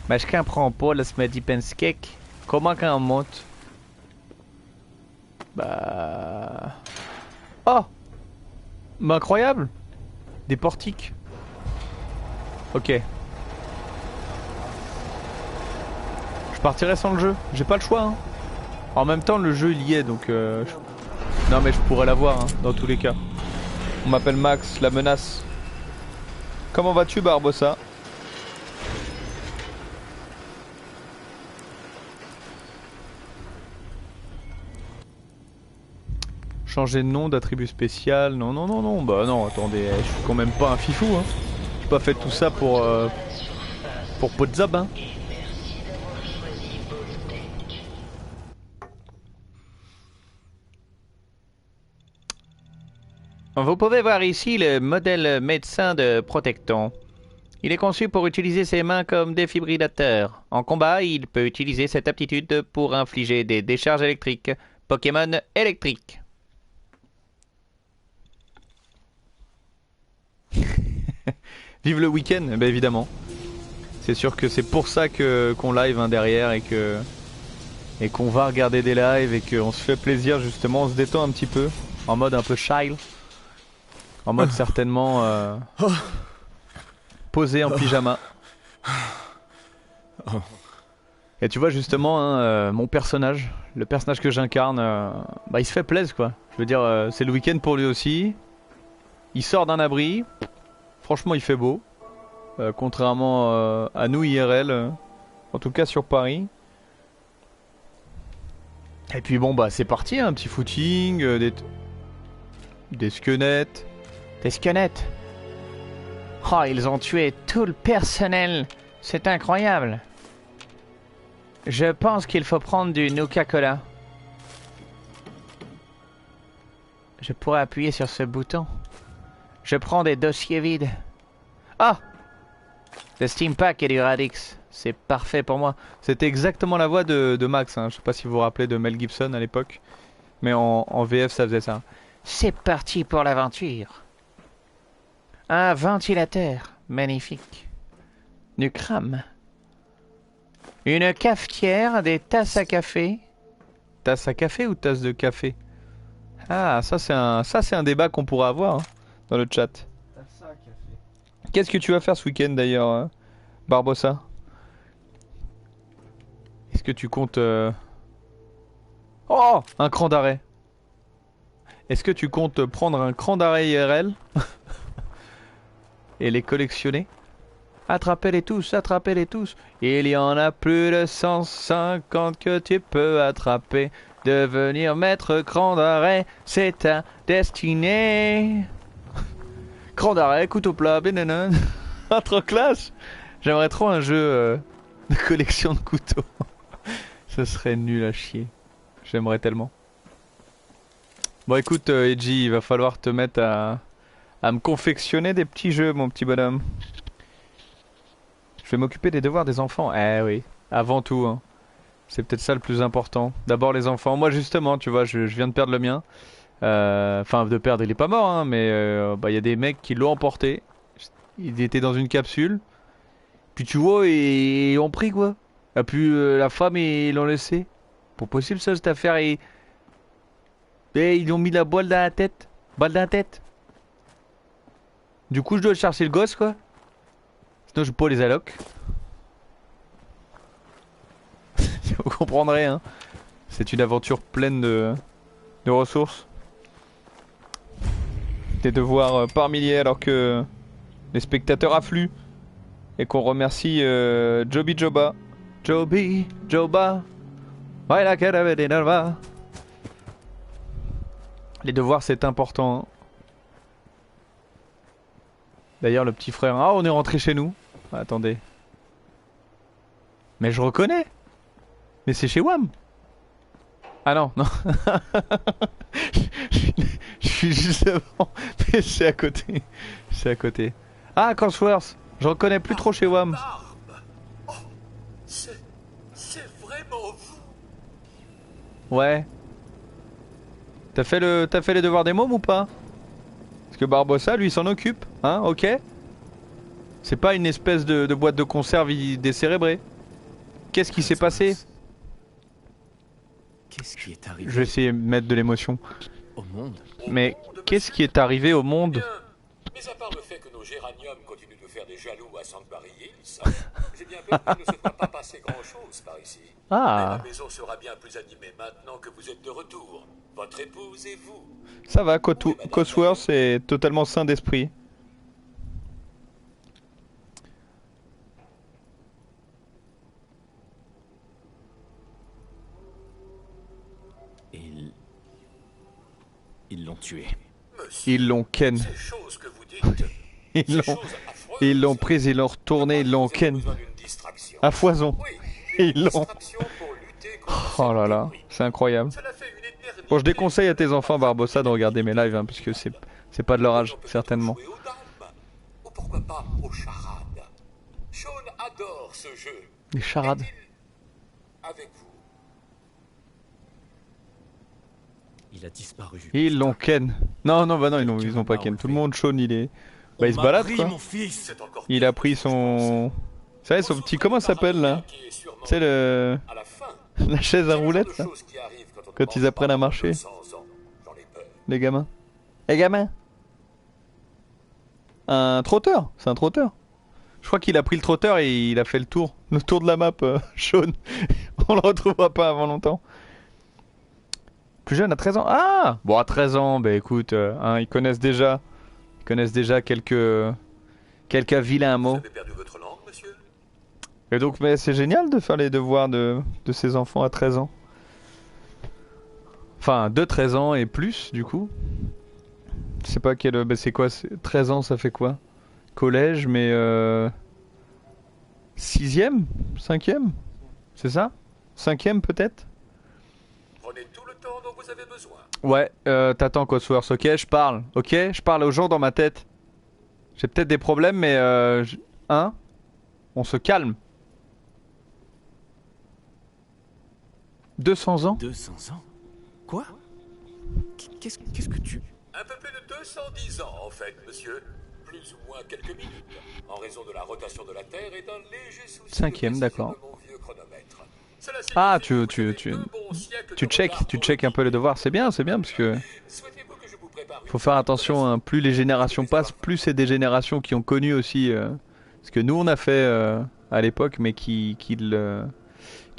Mais je comprends pas, là, ce midi Penskek. Comment qu'on monte? Bah... Oh! Mais incroyable! Des portiques. Ok. Je partirai sans le jeu. J'ai pas le choix, hein. En même temps, le jeu, il y est, donc... Non, mais je pourrais l'avoir, hein, dans tous les cas. On m'appelle Max, la menace. Comment vas-tu, Barbossa? Changer de nom, d'attribut spécial. Non, non, non, non. Bah non, attendez, je suis quand même pas un fifou, hein. J'ai pas fait tout ça pour Podzab, hein. Vous pouvez voir ici le modèle médecin de Protecton. Il est conçu pour utiliser ses mains comme défibrillateur. En combat, il peut utiliser cette aptitude pour infliger des décharges électriques. Pokémon électrique. Vive le week-end, ben évidemment. C'est sûr que c'est pour ça qu'on live derrière et qu'on va regarder des lives et qu'on se fait plaisir justement, on se détend un petit peu en mode un peu chill. En mode certainement posé en pyjama. Et tu vois justement hein, mon personnage, le personnage que j'incarne, bah il se fait plaisir quoi. Je veux dire c'est le week-end pour lui aussi. Il sort d'un abri. Franchement il fait beau. Contrairement à nous IRL. En tout cas sur Paris. Et puis bon bah c'est parti, un petit footing, des squelettes. Des squelettes. Oh, ils ont tué tout le personnel. C'est incroyable. Je pense qu'il faut prendre du Nuka-Cola. Je pourrais appuyer sur ce bouton. Je prends des dossiers vides. Ah! Le Steam Pack et du Radix. C'est parfait pour moi. C'était exactement la voix de Max. Hein. Je sais pas si vous vous rappelez de Mel Gibson à l'époque. Mais en VF ça faisait ça. C'est parti pour l'aventure. Un ventilateur. Magnifique. Du crâne. Une cafetière, des tasses à café. Tasse à café ou tasse de café? Ah, ça c'est un débat qu'on pourra avoir hein, dans le chat. Tasse à café. Qu'est-ce que tu vas faire ce week-end d'ailleurs, hein, Barbossa? Est-ce que tu comptes... Oh, un cran d'arrêt. Est-ce que tu comptes prendre un cran d'arrêt IRL et les collectionner? Attrapez-les tous, attrapez-les tous. Il y en a plus de 150 que tu peux attraper. Devenir maître cran d'arrêt, c'est ta destinée. Cran d'arrêt, couteau plat, bénanin. Trop classe. J'aimerais trop un jeu de collection de couteaux. Ce serait nul à chier. J'aimerais tellement. Bon écoute Eiji, il va falloir te mettre à me confectionner des petits jeux mon petit bonhomme. Je vais m'occuper des devoirs des enfants. Eh oui, avant tout. Hein. C'est peut-être ça le plus important. D'abord les enfants. Moi justement, tu vois, je viens de perdre le mien. Enfin de perdre, il est pas mort, hein, mais bah, y a des mecs qui l'ont emporté. Il était dans une capsule. Puis tu vois, ils ont pris quoi. Et puis la femme, ils l'ont laissé. Pas possible ça, cette affaire. Et ils ont mis la balle dans la tête. Balle dans la tête. Du coup, je dois chercher le gosse, quoi. Sinon, je peux pas les allocs. Vous comprendrez, hein. C'est une aventure pleine de ressources. Des devoirs par milliers alors que les spectateurs affluent. Et qu'on remercie Joby Joba. Joby Joba. Les devoirs c'est important. Hein. D'ailleurs le petit frère. Ah on est rentré chez nous. Ah, attendez. Mais je reconnais. Mais c'est chez WAM. Ah non, non. Je suis juste devant. Mais c'est à côté. C'est à côté. Ah Cosworth. Je reconnais plus trop chez WAM. Oh, c'est vraiment vous. Ouais. T'as fait les devoirs des mômes ou pas? Parce que Barbossa, lui, s'en occupe, hein, ok? C'est pas une espèce de boîte de conserve décérébrée. Qu'est-ce qui s'est passé? Qu'est-ce qui est arrivé Je vais essayer de mettre de l'émotion. au monde? Mais qu'est-ce qui est arrivé au monde? Mais à part le fait que nos géraniums continuent de faire des jaloux à Sanctuary Hills, j'ai bien peur qu'il ne se soit pas passé grand-chose par ici. Ah. Mais la maison sera bien plus animée maintenant que vous êtes de retour. Votre épouse et vous. Ça va, Cosworth est totalement sain d'esprit. Ils l'ont tué. Ils l'ont ken. Ils l'ont prise, ils l'ont retournée, ils l'ont ken. À foison. Ils l'ont. Oh là là, c'est incroyable. Bon, je déconseille à tes enfants, Barbossa, de regarder mes lives, hein, parce que c'est pas de leur âge, certainement. Ou pourquoi pas aux charades. Sean adore ce jeu. Les charades. Avec vous. Il a disparu. Ils l'ont ken. Non, non, bah non, ils ont pas ken. Tout le monde, Sean, il est... Bah il se balade, quoi. Il a pris son... Vous savez, son petit... Comment ça s'appelle, là? C'est le... La chaise à roulettes, là. Quand ils apprennent à marcher. Les gamins. Les gamins. Un trotteur. C'est un trotteur. Je crois qu'il a pris le trotteur et il a fait le tour de la map, Sean. On le retrouvera pas avant longtemps. Plus jeune, à 13 ans. Ah! Bon, à 13 ans, bah écoute, hein, ils connaissent déjà quelques vilains mots. Vous avez perdu votre langue, monsieur? Et donc, mais c'est génial de faire les devoirs de ses enfants à 13 ans. Enfin, de 13 ans et plus, du coup. Je sais pas quel... Bah c'est quoi 13 ans, ça fait quoi? Collège, mais... 6ème? 5ème? C'est ça? 5ème, peut-être? Prenez tout le temps dont vous avez besoin. Ouais, t'attends, Cosworth, ok? Je parle, ok? Je parle aux gens dans ma tête. J'ai peut-être des problèmes, mais... Hein? On se calme. 200 ans? 200 ans? Quoi? Qu'est-ce que tu... Un peu plus de 210 ans, en fait, monsieur. Plus ou moins quelques minutes. En raison de la rotation de la Terre et d'un léger souci... 5ème, d'accord. Ah, tu check un peu les devoirs. C'est bien, parce que... Faut faire attention, hein. Plus les générations passent, plus c'est des générations qui ont connu aussi... ce que nous on a fait à l'époque, mais qui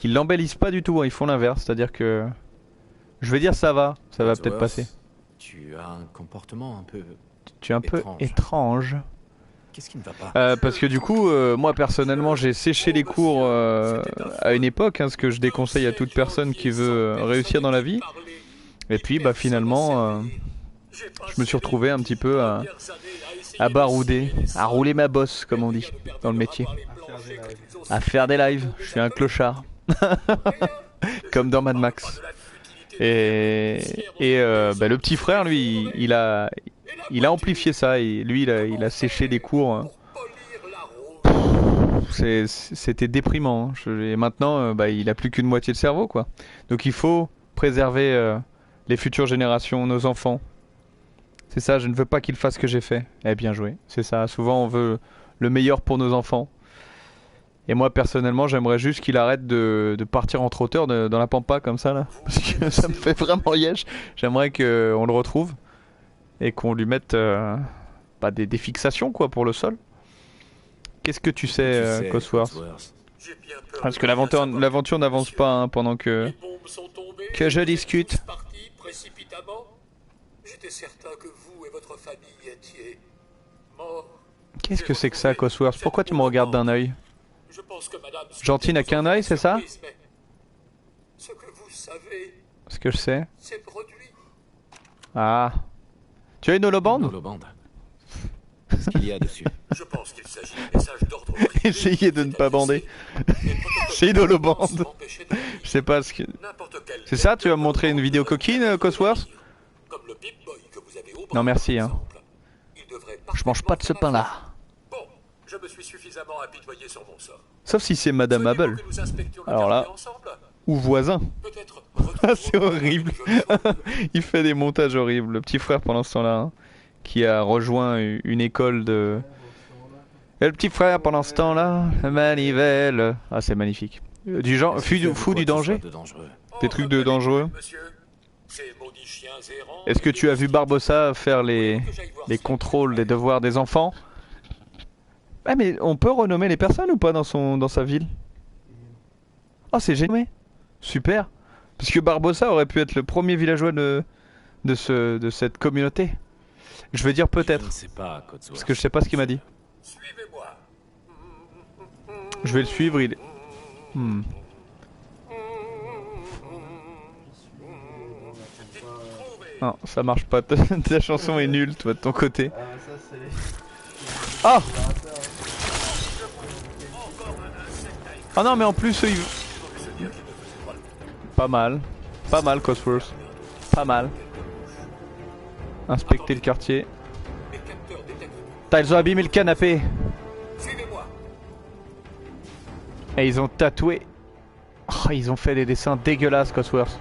l'embellissent pas du tout, hein. Ils font l'inverse, c'est-à-dire que... Je vais dire ça va peut-être passer. Tu as un comportement un peu... Tu es un peu étrange. Qu'est-ce qui ne va pas? Parce que du coup, moi personnellement, j'ai séché les cours à une époque, hein, ce que je déconseille à toute personne qui veut réussir dans la vie. Et puis, bah finalement, je me suis retrouvé un petit peu à barouder, à rouler ma bosse, comme on dit, dans le métier. À faire des lives. Je suis un clochard. Comme dans Mad Max. Et bah, le petit frère, lui, il a amplifié ça. Et lui, il a séché les cours. Hein. C'était déprimant. Hein. Et maintenant, bah, il a plus qu'une moitié de cerveau, quoi. Donc il faut préserver les futures générations, nos enfants. C'est ça, je ne veux pas qu'ils fassent ce que j'ai fait. Eh bien joué. C'est ça, souvent on veut le meilleur pour nos enfants. Et moi personnellement, j'aimerais juste qu'il arrête de partir en trotteur dans la pampa comme ça là. Parce que ça me fait vraiment yesh. J'aimerais qu'on le retrouve. Et qu'on lui mette bah, des fixations quoi pour le sol. Qu'est-ce que tu sais, Cosworth? Parce que l'aventure n'avance pas hein, pendant que je discute. J'étais certain que vous et votre famille étiez morts. Qu'est-ce que c'est que ça, Cosworth? Pourquoi tu me regardes d'un œil? Gentil n'a qu'un œil, c'est ça? Ce que vous savez, ce que je sais. c'est produit. Ah. Tu as une holobande? Holobande. Qu'est-ce qu'il y a dessus? Je pense qu'il s'agit d'un message d'ordre. Essayez de ne pas bander. C'est une holobande. Je sais pas ce que... C'est ça? Tu vas me montrer une vidéo coquine, Cosworth? Non merci hein. Je mange pas de ce pain là. Bon, je me suis suffisamment apitoyé sur mon sort. Sauf si c'est Madame Hubble. Alors là, ou voisin. Ah c'est horrible. Il fait des montages horribles. Le petit frère pendant ce temps-là, hein, qui a rejoint une école de... Et le petit frère pendant ce temps-là, manivelle. Ah, c'est magnifique. Du genre, fou du danger. Des trucs de dangereux. Est-ce que tu as vu Barbossa faire les contrôles des devoirs des enfants? Ah, mais on peut renommer les personnes ou pas dans sa ville? Oh, c'est génial. Super. Parce que Barbossa aurait pu être le premier villageois de cette communauté. Je veux dire peut-être. Parce que je sais pas ce qu'il m'a dit. Je vais le suivre, il est... Non, ça marche pas. Ta chanson est nulle, toi, de ton côté. Oh! Ah non, mais en plus, ils... Pas mal. Pas mal, Codsworth. Pas mal. Inspecter le quartier. Putain, ils ont abîmé le canapé. Et ils ont tatoué. Oh, ils ont fait des dessins dégueulasses, Codsworth.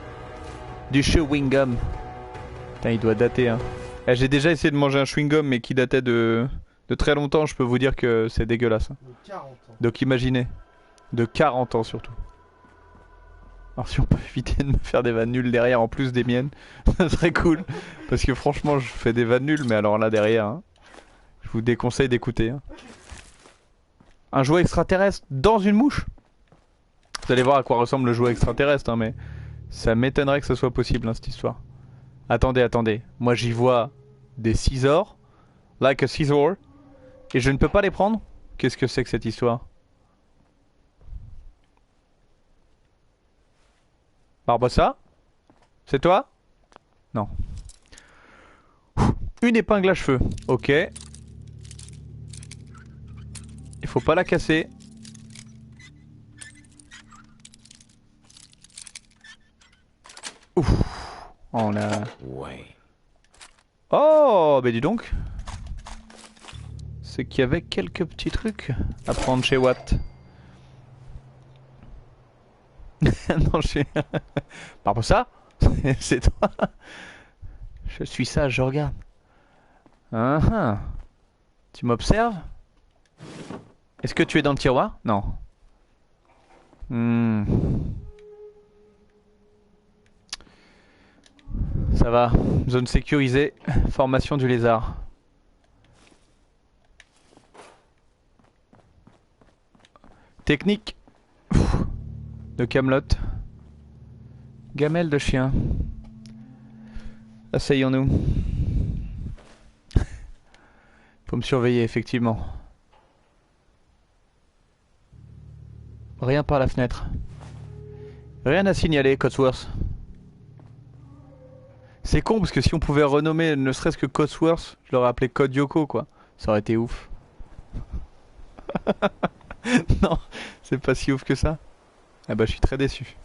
Du chewing-gum. Putain, il doit dater, hein. Eh, j'ai déjà essayé de manger un chewing-gum, mais qui datait de très longtemps. Je peux vous dire que c'est dégueulasse. De 40 ans. Donc imaginez. De 40 ans surtout. Alors si on peut éviter de me faire des vannes nulles derrière en plus des miennes, ça serait cool. Parce que franchement, je fais des vannes nulles, mais alors là derrière, hein, je vous déconseille d'écouter. Hein. Un jouet extraterrestre dans une mouche. Vous allez voir à quoi ressemble le jouet extraterrestre, hein, mais ça m'étonnerait que ce soit possible, hein, cette histoire. Attendez, attendez. Moi j'y vois des scissors, like a scissor, et je ne peux pas les prendre. Qu'est-ce que c'est que cette histoire? Barbossa? C'est toi? Non. Une épingle à cheveux. Ok. Il faut pas la casser. Ouf. On a... Ouais. Oh, bah dis donc. C'est qu'il y avait quelques petits trucs à prendre chez Watt. Non, je suis... Barbossa? C'est toi? Je suis sage, je regarde. Tu m'observes? Est-ce que tu es dans le tiroir? Non. Ça va. Zone sécurisée. Formation du lézard. Technique de Camelot. Gamelle de chien. Asseyons-nous. Faut me surveiller, effectivement. Rien par la fenêtre. Rien à signaler, Codsworth. C'est con parce que si on pouvait renommer ne serait-ce que Codsworth, je l'aurais appelé Code Yoko, quoi. Ça aurait été ouf. Non, c'est pas si ouf que ça. Ah bah je suis très déçu.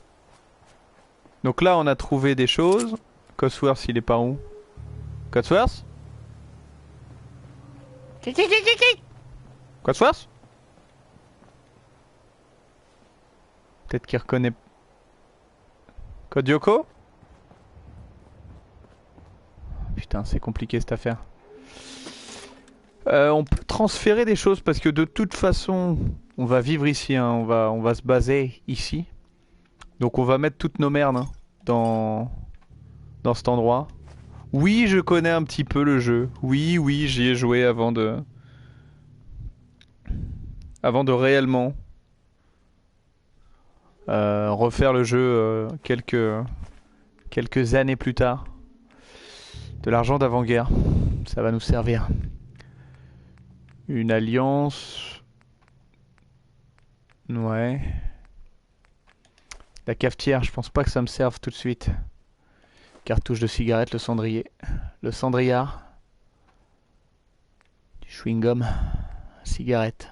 Donc là on a trouvé des choses. Codsworth il est par où? Codsworth? Codsworth? Peut-être qu'il reconnaît... Code Yoko? Putain c'est compliqué cette affaire. On peut transférer des choses parce que de toute façon on va vivre ici, hein. on va se baser ici. Donc on va mettre toutes nos merdes, hein, dans cet endroit. Oui, je connais un petit peu le jeu. Oui, j'y ai joué avant de réellement refaire le jeu quelques années plus tard. De l'argent d'avant-guerre, ça va nous servir. Une alliance. Ouais. La cafetière, je pense pas que ça me serve tout de suite. Cartouche de cigarette, le cendrier. Le cendrillard. Du chewing-gum. Cigarette.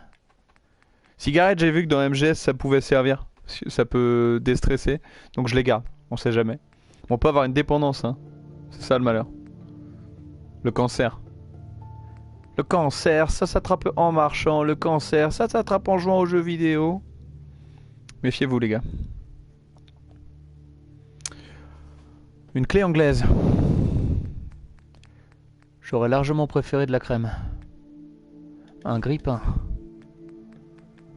Cigarette, j'ai vu que dans MGS ça pouvait servir. Ça peut déstresser. Donc je les garde, on sait jamais. On peut avoir une dépendance, hein. C'est ça le malheur. Le cancer. Le cancer, ça s'attrape en marchant. Le cancer, ça s'attrape en jouant aux jeux vidéo. Méfiez-vous les gars. Une clé anglaise. J'aurais largement préféré de la crème. Un grille-pain.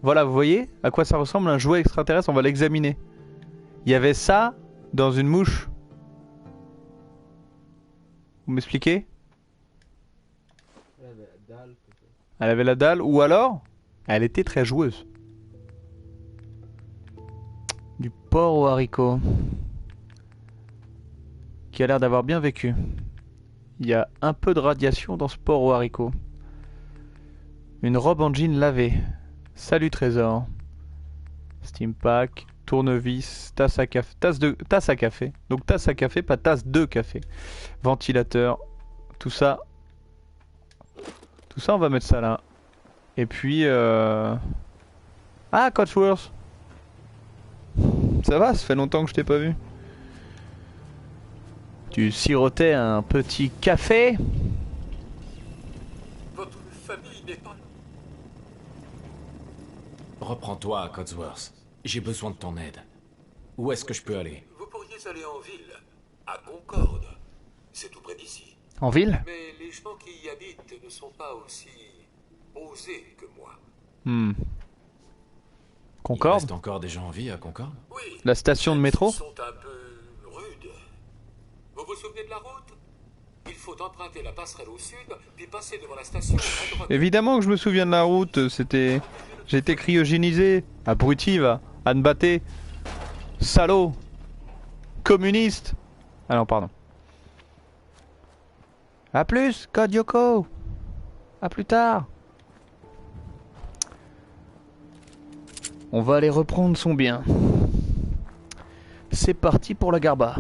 Voilà, vous voyez à quoi ça ressemble un jouet extraterrestre? On va l'examiner. Il y avait ça dans une mouche. Vous m'expliquez? Elle avait la dalle, ou alors elle était très joueuse. Du porc aux haricots. Qui a l'air d'avoir bien vécu. Il y a un peu de radiation dans ce porc aux haricots. Une robe en jean lavée. Salut trésor. Steam pack, tournevis, tasse à café. Tasse à café. Donc tasse à café, pas tasse de café. Ventilateur. Tout ça. Tout ça, on va mettre ça là. Et puis... Ah, Codsworth. Ça va, ça fait longtemps que je t'ai pas vu. Tu sirotais un petit café? Votre famille n'est pas... Reprends-toi, Codsworth. J'ai besoin de ton aide. Où est-ce que je peux aller? Vous pourriez aller en ville, à Concorde. C'est tout près d'ici. En ville? Mais les gens qui y habitent ne sont pas aussi osés que moi. Il Concorde? reste encore des gens en vie à Concorde? Oui. La station de métro? Ils sont un peu rudes. Vous vous souvenez de la route? Il faut emprunter la passerelle au sud, puis passer devant la station à droite. Évidemment que je me souviens de la route, c'était... J'ai été cryogénisé. Abruti, va. Anne Batté. Salaud. Communiste. Ah non, pardon. A plus, Code Yoko. A plus tard. On va aller reprendre son bien. C'est parti pour la Garba.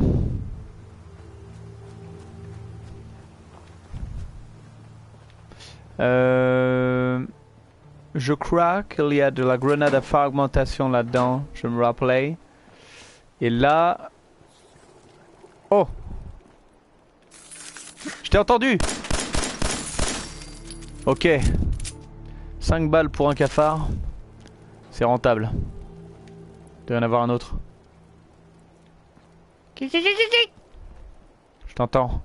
Je crois qu'il y a de la grenade à fragmentation là-dedans, je me rappelais. Et là... Oh! Je t'ai entendu! Ok. 5 balles pour un cafard. C'est rentable. Il doit y en avoir un autre. Je t'entends.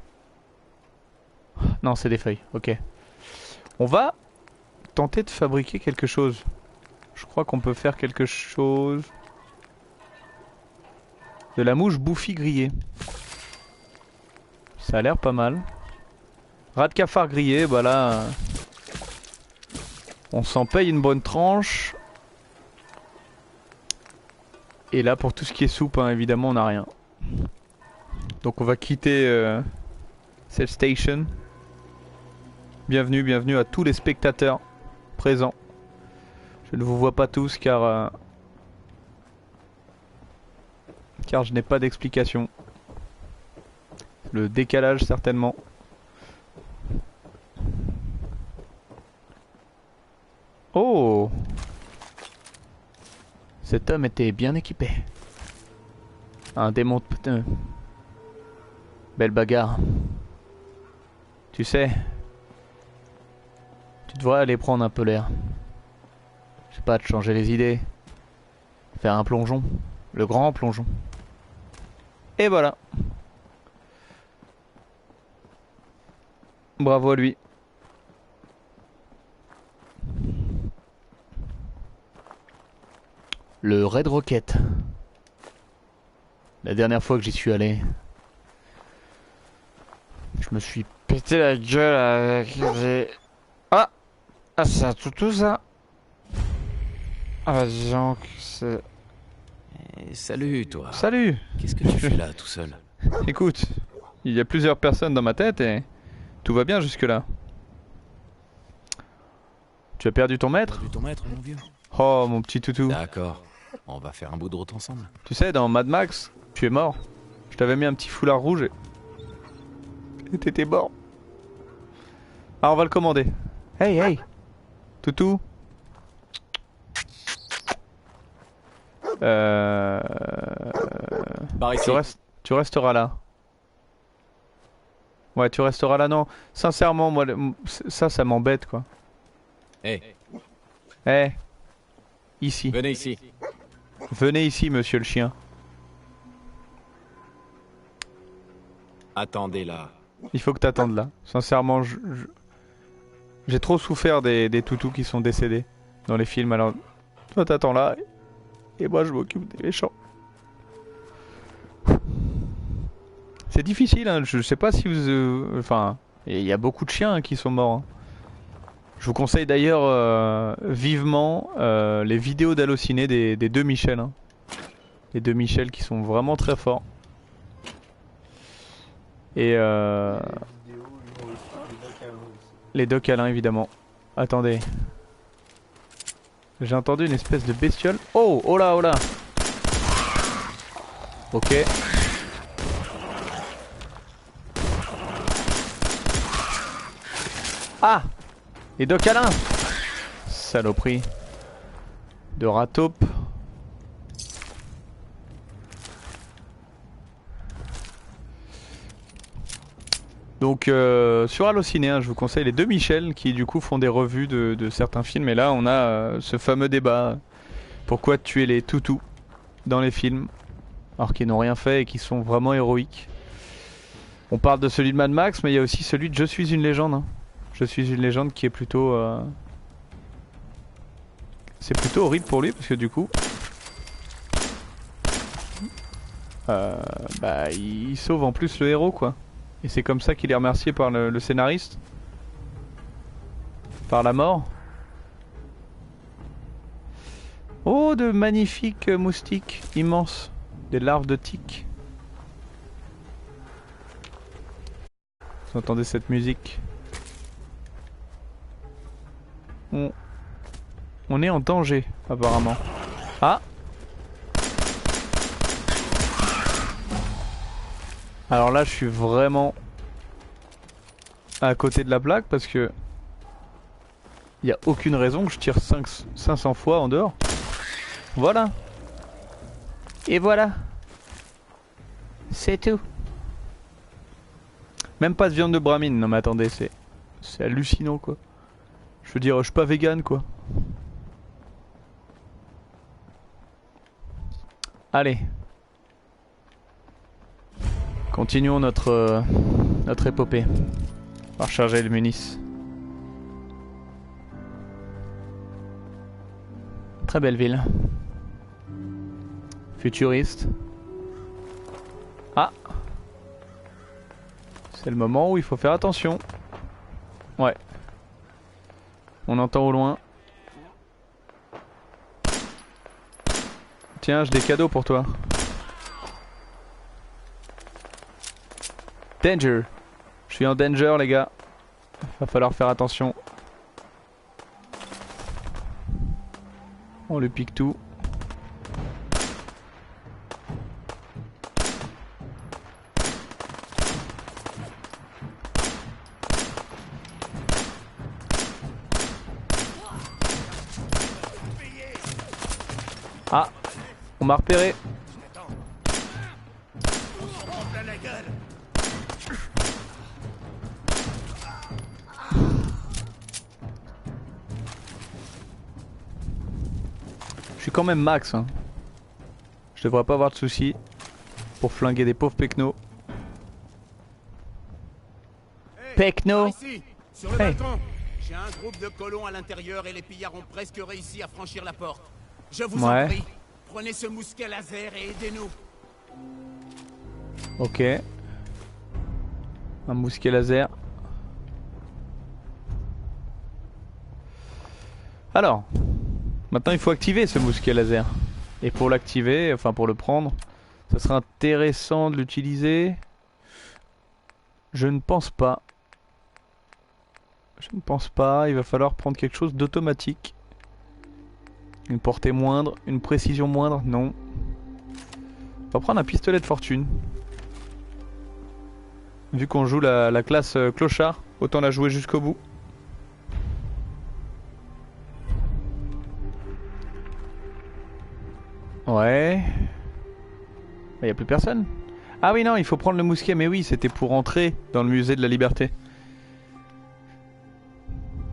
Non, c'est des feuilles. Ok. On va tenter de fabriquer quelque chose. Je crois qu'on peut faire quelque chose. De la mouche bouffie grillée. Ça a l'air pas mal. Rat de cafard grillé, bah là... on s'en paye une bonne tranche. Et là, pour tout ce qui est soupe, hein, évidemment, on n'a rien. Donc on va quitter cette station. Bienvenue, bienvenue à tous les spectateurs présents. Je ne vous vois pas tous car je n'ai pas d'explication. Le décalage certainement. Oh! Cet homme était bien équipé. Un démon de... Belle bagarre. Tu sais... Tu devrais aller prendre un peu l'air. Je sais pas, te changer les idées. Faire un plongeon. Le grand plongeon. Et voilà. Bravo à lui. Le Red Rocket. La dernière fois que j'y suis allé, je me suis pété la gueule avec des... Ah, c'est un toutou ça. Ah bah dis donc, c'est... Salut toi. Salut. Qu'est-ce que tu fais là tout seul? Écoute, il y a plusieurs personnes dans ma tête et tout va bien jusque là. Tu as perdu ton maître? Perdu ton maître, mon vieux? Oh mon petit toutou. D'accord. On va faire un bout de route ensemble. Tu sais, dans Mad Max, tu es mort. Je t'avais mis un petit foulard rouge et t'étais mort. Ah, on va le commander. Hey, hey. Toutou. Tu resteras là. Ouais, tu resteras là, non. Sincèrement, moi, ça m'embête, quoi. Hey. Hey. Ici. Venez ici. Venez ici, monsieur le chien. Attendez là. Il faut que t'attendes là. Sincèrement, j'ai trop souffert des toutous qui sont décédés dans les films. Alors, toi t'attends là et moi je m'occupe des méchants. C'est difficile, hein. Je sais pas si vous... Enfin, il y a beaucoup de chiens hein, qui sont morts. Hein. Je vous conseille d'ailleurs vivement les vidéos d'Allociné des deux Michel. Hein. Les deux Michel qui sont vraiment très forts. Et les deux câlins évidemment. Attendez. J'ai entendu une espèce de bestiole. Oh, oh là, oh là. Ok. Ah! Les deux câlins! Saloperie. De rataupe. Donc sur Allociné, hein, je vous conseille les deux Michel qui du coup font des revues de certains films. Et là on a ce fameux débat. Pourquoi tuer les toutous dans les films alors qu'ils n'ont rien fait et qui sont vraiment héroïques. On parle de celui de Mad Max, mais il y a aussi celui de Je suis une légende. Hein. Je suis une légende qui est plutôt... C'est plutôt horrible pour lui parce que du coup... bah il sauve en plus le héros quoi. Et c'est comme ça qu'il est remercié par le scénariste. Par la mort. Oh, de magnifiques moustiques immenses. Des larves de tiques. Vous entendez cette musique? On est en danger apparemment. Ah! Alors là je suis vraiment à côté de la plaque parce que il n'y a aucune raison que je tire 500 fois en dehors. Voilà. Et voilà. C'est tout. Même pas de viande de bramine. Non mais attendez, c'est hallucinant quoi. Je veux dire, je suis pas vegan quoi. Allez. Continuons notre épopée. On va recharger le munice. Très belle ville. Futuriste. Ah! C'est le moment où il faut faire attention. Ouais. On entend au loin. Tiens, j'ai des cadeaux pour toi. Danger. Je suis en danger les gars. Va falloir faire attention. On lui pique tout. Ah, on m'a repéré. Je suis quand même max hein. Je devrais pas avoir de soucis pour flinguer des pauvres pecnos. Pecno. Ici, sur le balcon. J'ai un groupe de colons à l'intérieur et les pillards ont presque réussi à franchir la porte. Je vous en prie, prenez ce mousquet laser et aidez-nous. Ok. Un mousquet laser. Alors, maintenant il faut activer ce mousquet laser. Et pour l'activer, enfin pour le prendre, ça serait intéressant de l'utiliser. Je ne pense pas. Je ne pense pas, il va falloir prendre quelque chose d'automatique. Une portée moindre, une précision moindre, non. On va prendre un pistolet de fortune. Vu qu'on joue la classe clochard, autant la jouer jusqu'au bout. Ouais. Il n'y a plus personne. Ah oui non, il faut prendre le mousquet, mais oui, c'était pour entrer dans le musée de la liberté.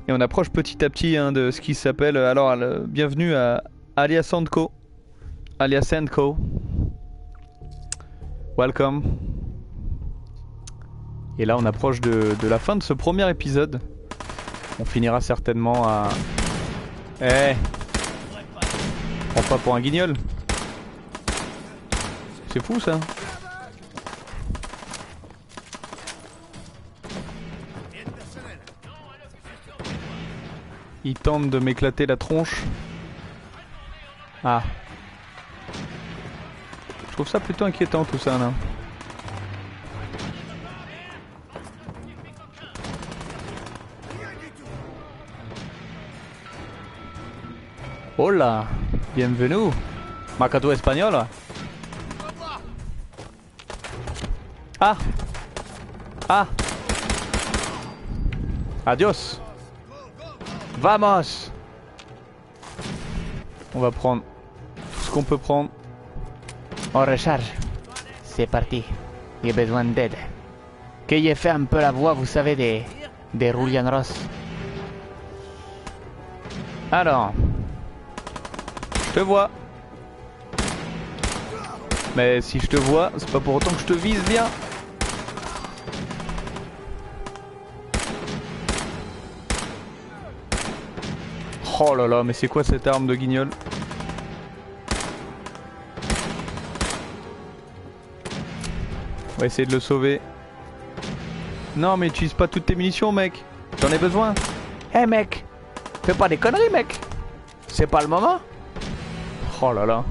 Et on approche petit à petit hein, de ce qui s'appelle... Alors, bienvenue à Aliasandco. Aliasandco. Welcome. Et là on approche de la fin de ce premier épisode. On finira certainement à... Eh, prends pas pour un guignol. C'est fou ça. Il tente de m'éclater la tronche. Ah. Je trouve ça plutôt inquiétant tout ça là. Hola, bienvenue. Macato espagnol. Ah. Ah. Adios. Vamos. On va prendre tout ce qu'on peut prendre. On recharge. C'est parti. J'ai besoin d'aide. Que j'ai fait un peu la voix, vous savez, des Julian Ross. Alors. Je te vois. Mais si je te vois, c'est pas pour autant que je te vise bien. Oh là là, mais c'est quoi cette arme de guignol? On va essayer de le sauver. Non mais utilise pas toutes tes munitions mec. J'en ai besoin. Eh mec, fais pas des conneries mec. C'est pas le moment. Oh là là.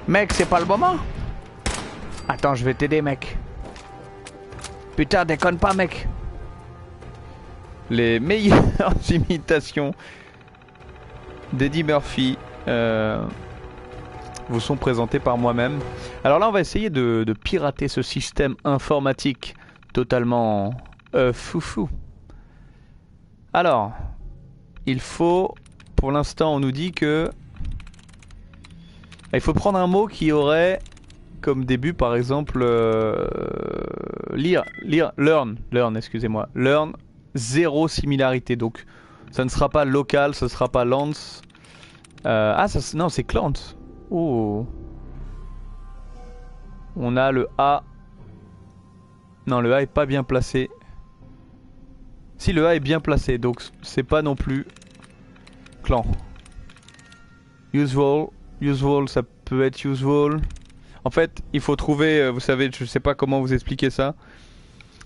Mec, c'est pas le moment. Attends, je vais t'aider mec. Putain, déconne pas mec. Les meilleures imitations d'Eddie Murphy vous sont présentées par moi-même. Alors là on va essayer de pirater ce système informatique totalement foufou. Alors, il faut, pour l'instant on nous dit que il faut prendre un mot qui aurait comme début par exemple learn, excusez-moi, learn, 0 similarité, donc ça ne sera pas local, ça ne sera pas lance. Non c'est clant. Oh. On a le A. Non le A est pas bien placé. Si le A est bien placé, donc c'est pas non plus clan. Usual, ça peut être usual. En fait, il faut trouver, vous savez, je sais pas comment vous expliquer ça,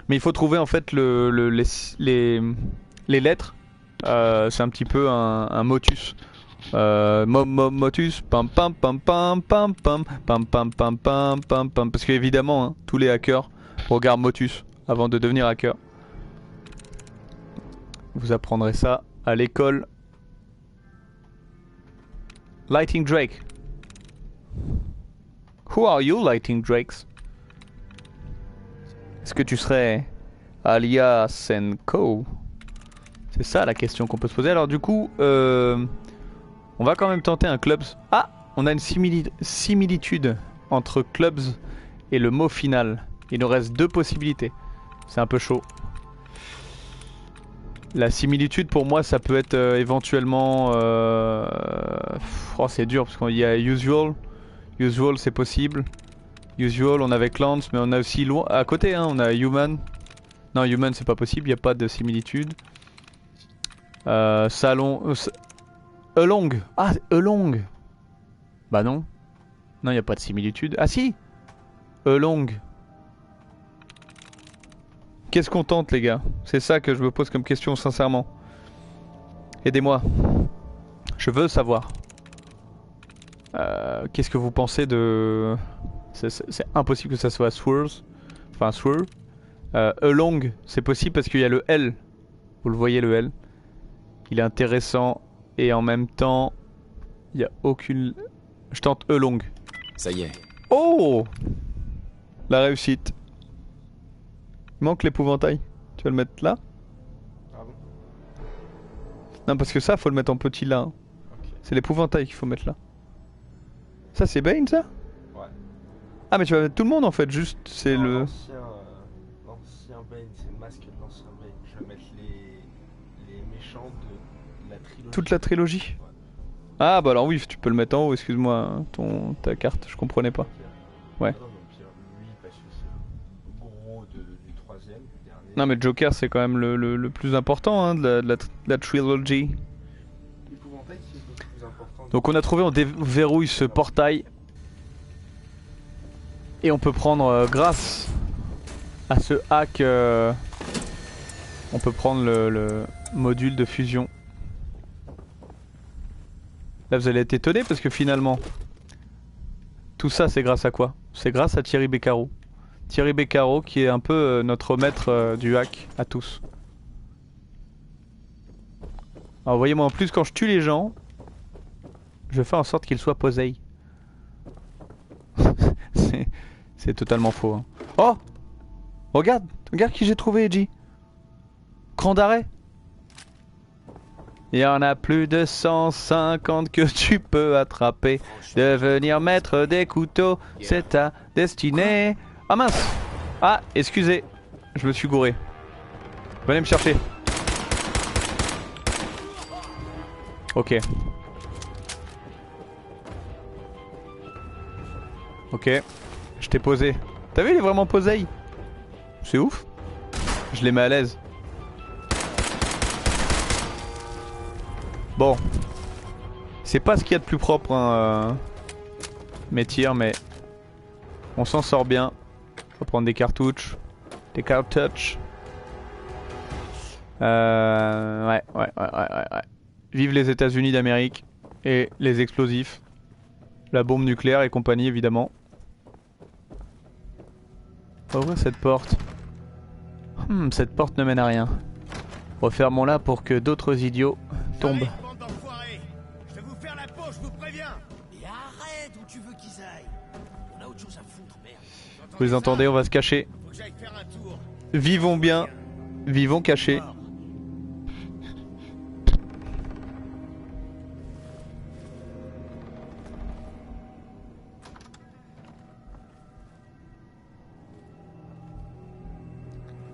mais il faut trouver en fait les lettres. C'est un petit peu un motus. Motus, pam pam pam pam pam pam pam pam pam pam pam pam. Parce qu'évidemment, hein, tous les hackers regardent motus avant de devenir hacker. Vous apprendrez ça à l'école. Lighting Drake. Who are you, Lighting Drakes? Est-ce que tu serais alias Co? C'est ça la question qu'on peut se poser. Alors du coup, on va quand même tenter un clubs. Ah, on a une similitude entre clubs et le mot final. Il nous reste 2 possibilités. C'est un peu chaud. La similitude pour moi ça peut être éventuellement... Oh c'est dur parce qu'il y a usual. Usual c'est possible. Usual on avait clans mais on a aussi loin à côté hein, on a human. Non human c'est pas possible, il n'y a pas de similitude. Salon... Along. Ah along. Bah non. Non il n'y a pas de similitude. Ah si. Along. Qu'est-ce qu'on tente les gars? C'est ça que je me pose comme question sincèrement. Aidez-moi. Je veux savoir. Qu'est-ce que vous pensez de... C'est impossible que ça soit Swirls. Enfin Swirl. Along, c'est possible parce qu'il y a le L. Vous le voyez le L. Il est intéressant et en même temps... Il n'y a aucune... Je tente Along. Ça y est. Oh! La réussite. Il manque l'épouvantail. Tu vas le mettre là? Ah bon? Non parce que ça faut le mettre en petit là. Hein. Okay. C'est l'épouvantail qu'il faut mettre là. Ça c'est Bane ça? Ouais. Ah mais tu vas mettre tout le monde en fait, juste c'est le... L'ancien Bane, c'est le masque de l'ancien Bane. Je vais mettre les méchants de la trilogie. Toute la trilogie? Ah bah alors oui, tu peux le mettre en haut, excuse-moi, ta carte, je comprenais pas. Ouais. Non, non, puis lui, parce que c'est le gros du troisième, du dernier. Non mais Joker c'est quand même le plus important hein, de la trilogy. Épouvantail, c'est le plus important. Donc on a trouvé, on déverrouille ce portail. Et on peut prendre, grâce à ce hack, on peut prendre le module de fusion. Là vous allez être étonné parce que finalement, tout ça c'est grâce à quoi? C'est grâce à Thierry Beccaro. Thierry Beccaro qui est un peu notre maître du hack à tous. Alors voyez-moi en plus quand je tue les gens, je fais en sorte qu'ils soient posés. C'est totalement faux. Hein. Oh! Regarde qui j'ai trouvé, Edgy. Cran d'arrêt. Il y en a plus de 150 que tu peux attraper. Devenir maître des couteaux, c'est ta destinée. Ah mince! Ah, excusez, je me suis gouré. Venez me chercher. Ok. Ok. Je t'ai posé. T'as vu, il est vraiment posé. C'est ouf. Je les mets à l'aise. Bon. C'est pas ce qu'il y a de plus propre, hein, mes tirs, mais on s'en sort bien. On va prendre des cartouches. Des cartouches. Ouais. Vive les États-Unis d'Amérique. Et les explosifs. La bombe nucléaire et compagnie, évidemment. On va ouvrir cette porte. Cette porte ne mène à rien. Refermons-la pour que d'autres idiots tombent. Je vais vous faire la peau, je vous préviens. Et arrête où tu veux qu'ils aillent. On a autre chose à foutre, merde. Vous les entendez, on va se cacher. Faut que j'aille faire un tour. Vivons bien. Vivons cachés.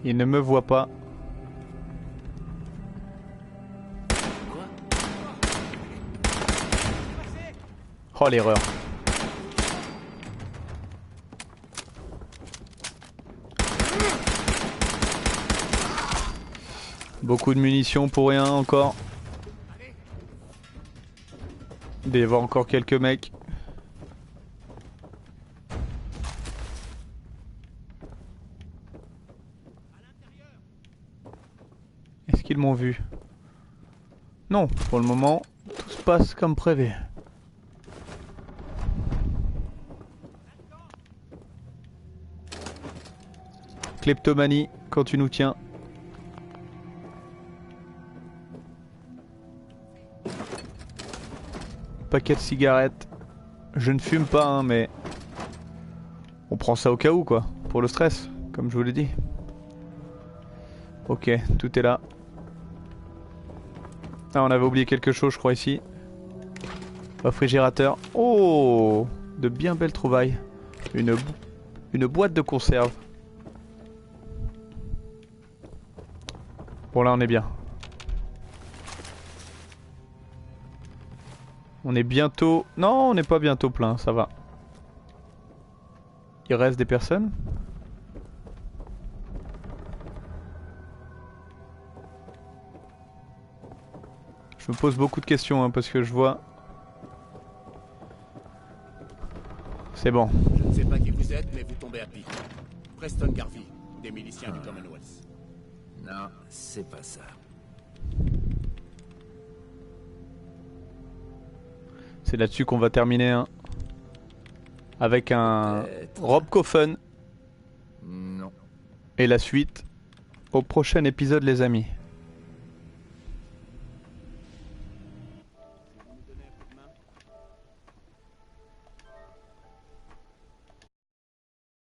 Il ne me voit pas. Oh l'erreur. Beaucoup de munitions pour rien encore. Il doit y avoir encore quelques mecs. Est-ce qu'ils m'ont vu? Non, pour le moment, tout se passe comme prévu. Kleptomanie, quand tu nous tiens. Paquet de cigarettes. Je ne fume pas, hein, mais on prend ça au cas où, quoi. Pour le stress, comme je vous l'ai dit. Ok, tout est là. Ah, on avait oublié quelque chose, je crois, ici. Réfrigérateur. Oh, de bien belles trouvailles. Une boîte de conserve. Bon, là, on est bien. On est bientôt... Non, on n'est pas bientôt plein, ça va. Il reste des personnes? Je me pose beaucoup de questions, hein, parce que je vois... C'est bon. Je ne sais pas qui vous êtes, mais vous tombez à pic. Preston Garvey, des miliciens du Commonwealth. Non, c'est pas ça. C'est là-dessus qu'on va terminer, hein. Avec un Rob Coffin. Non. Et la suite au prochain épisode, les amis.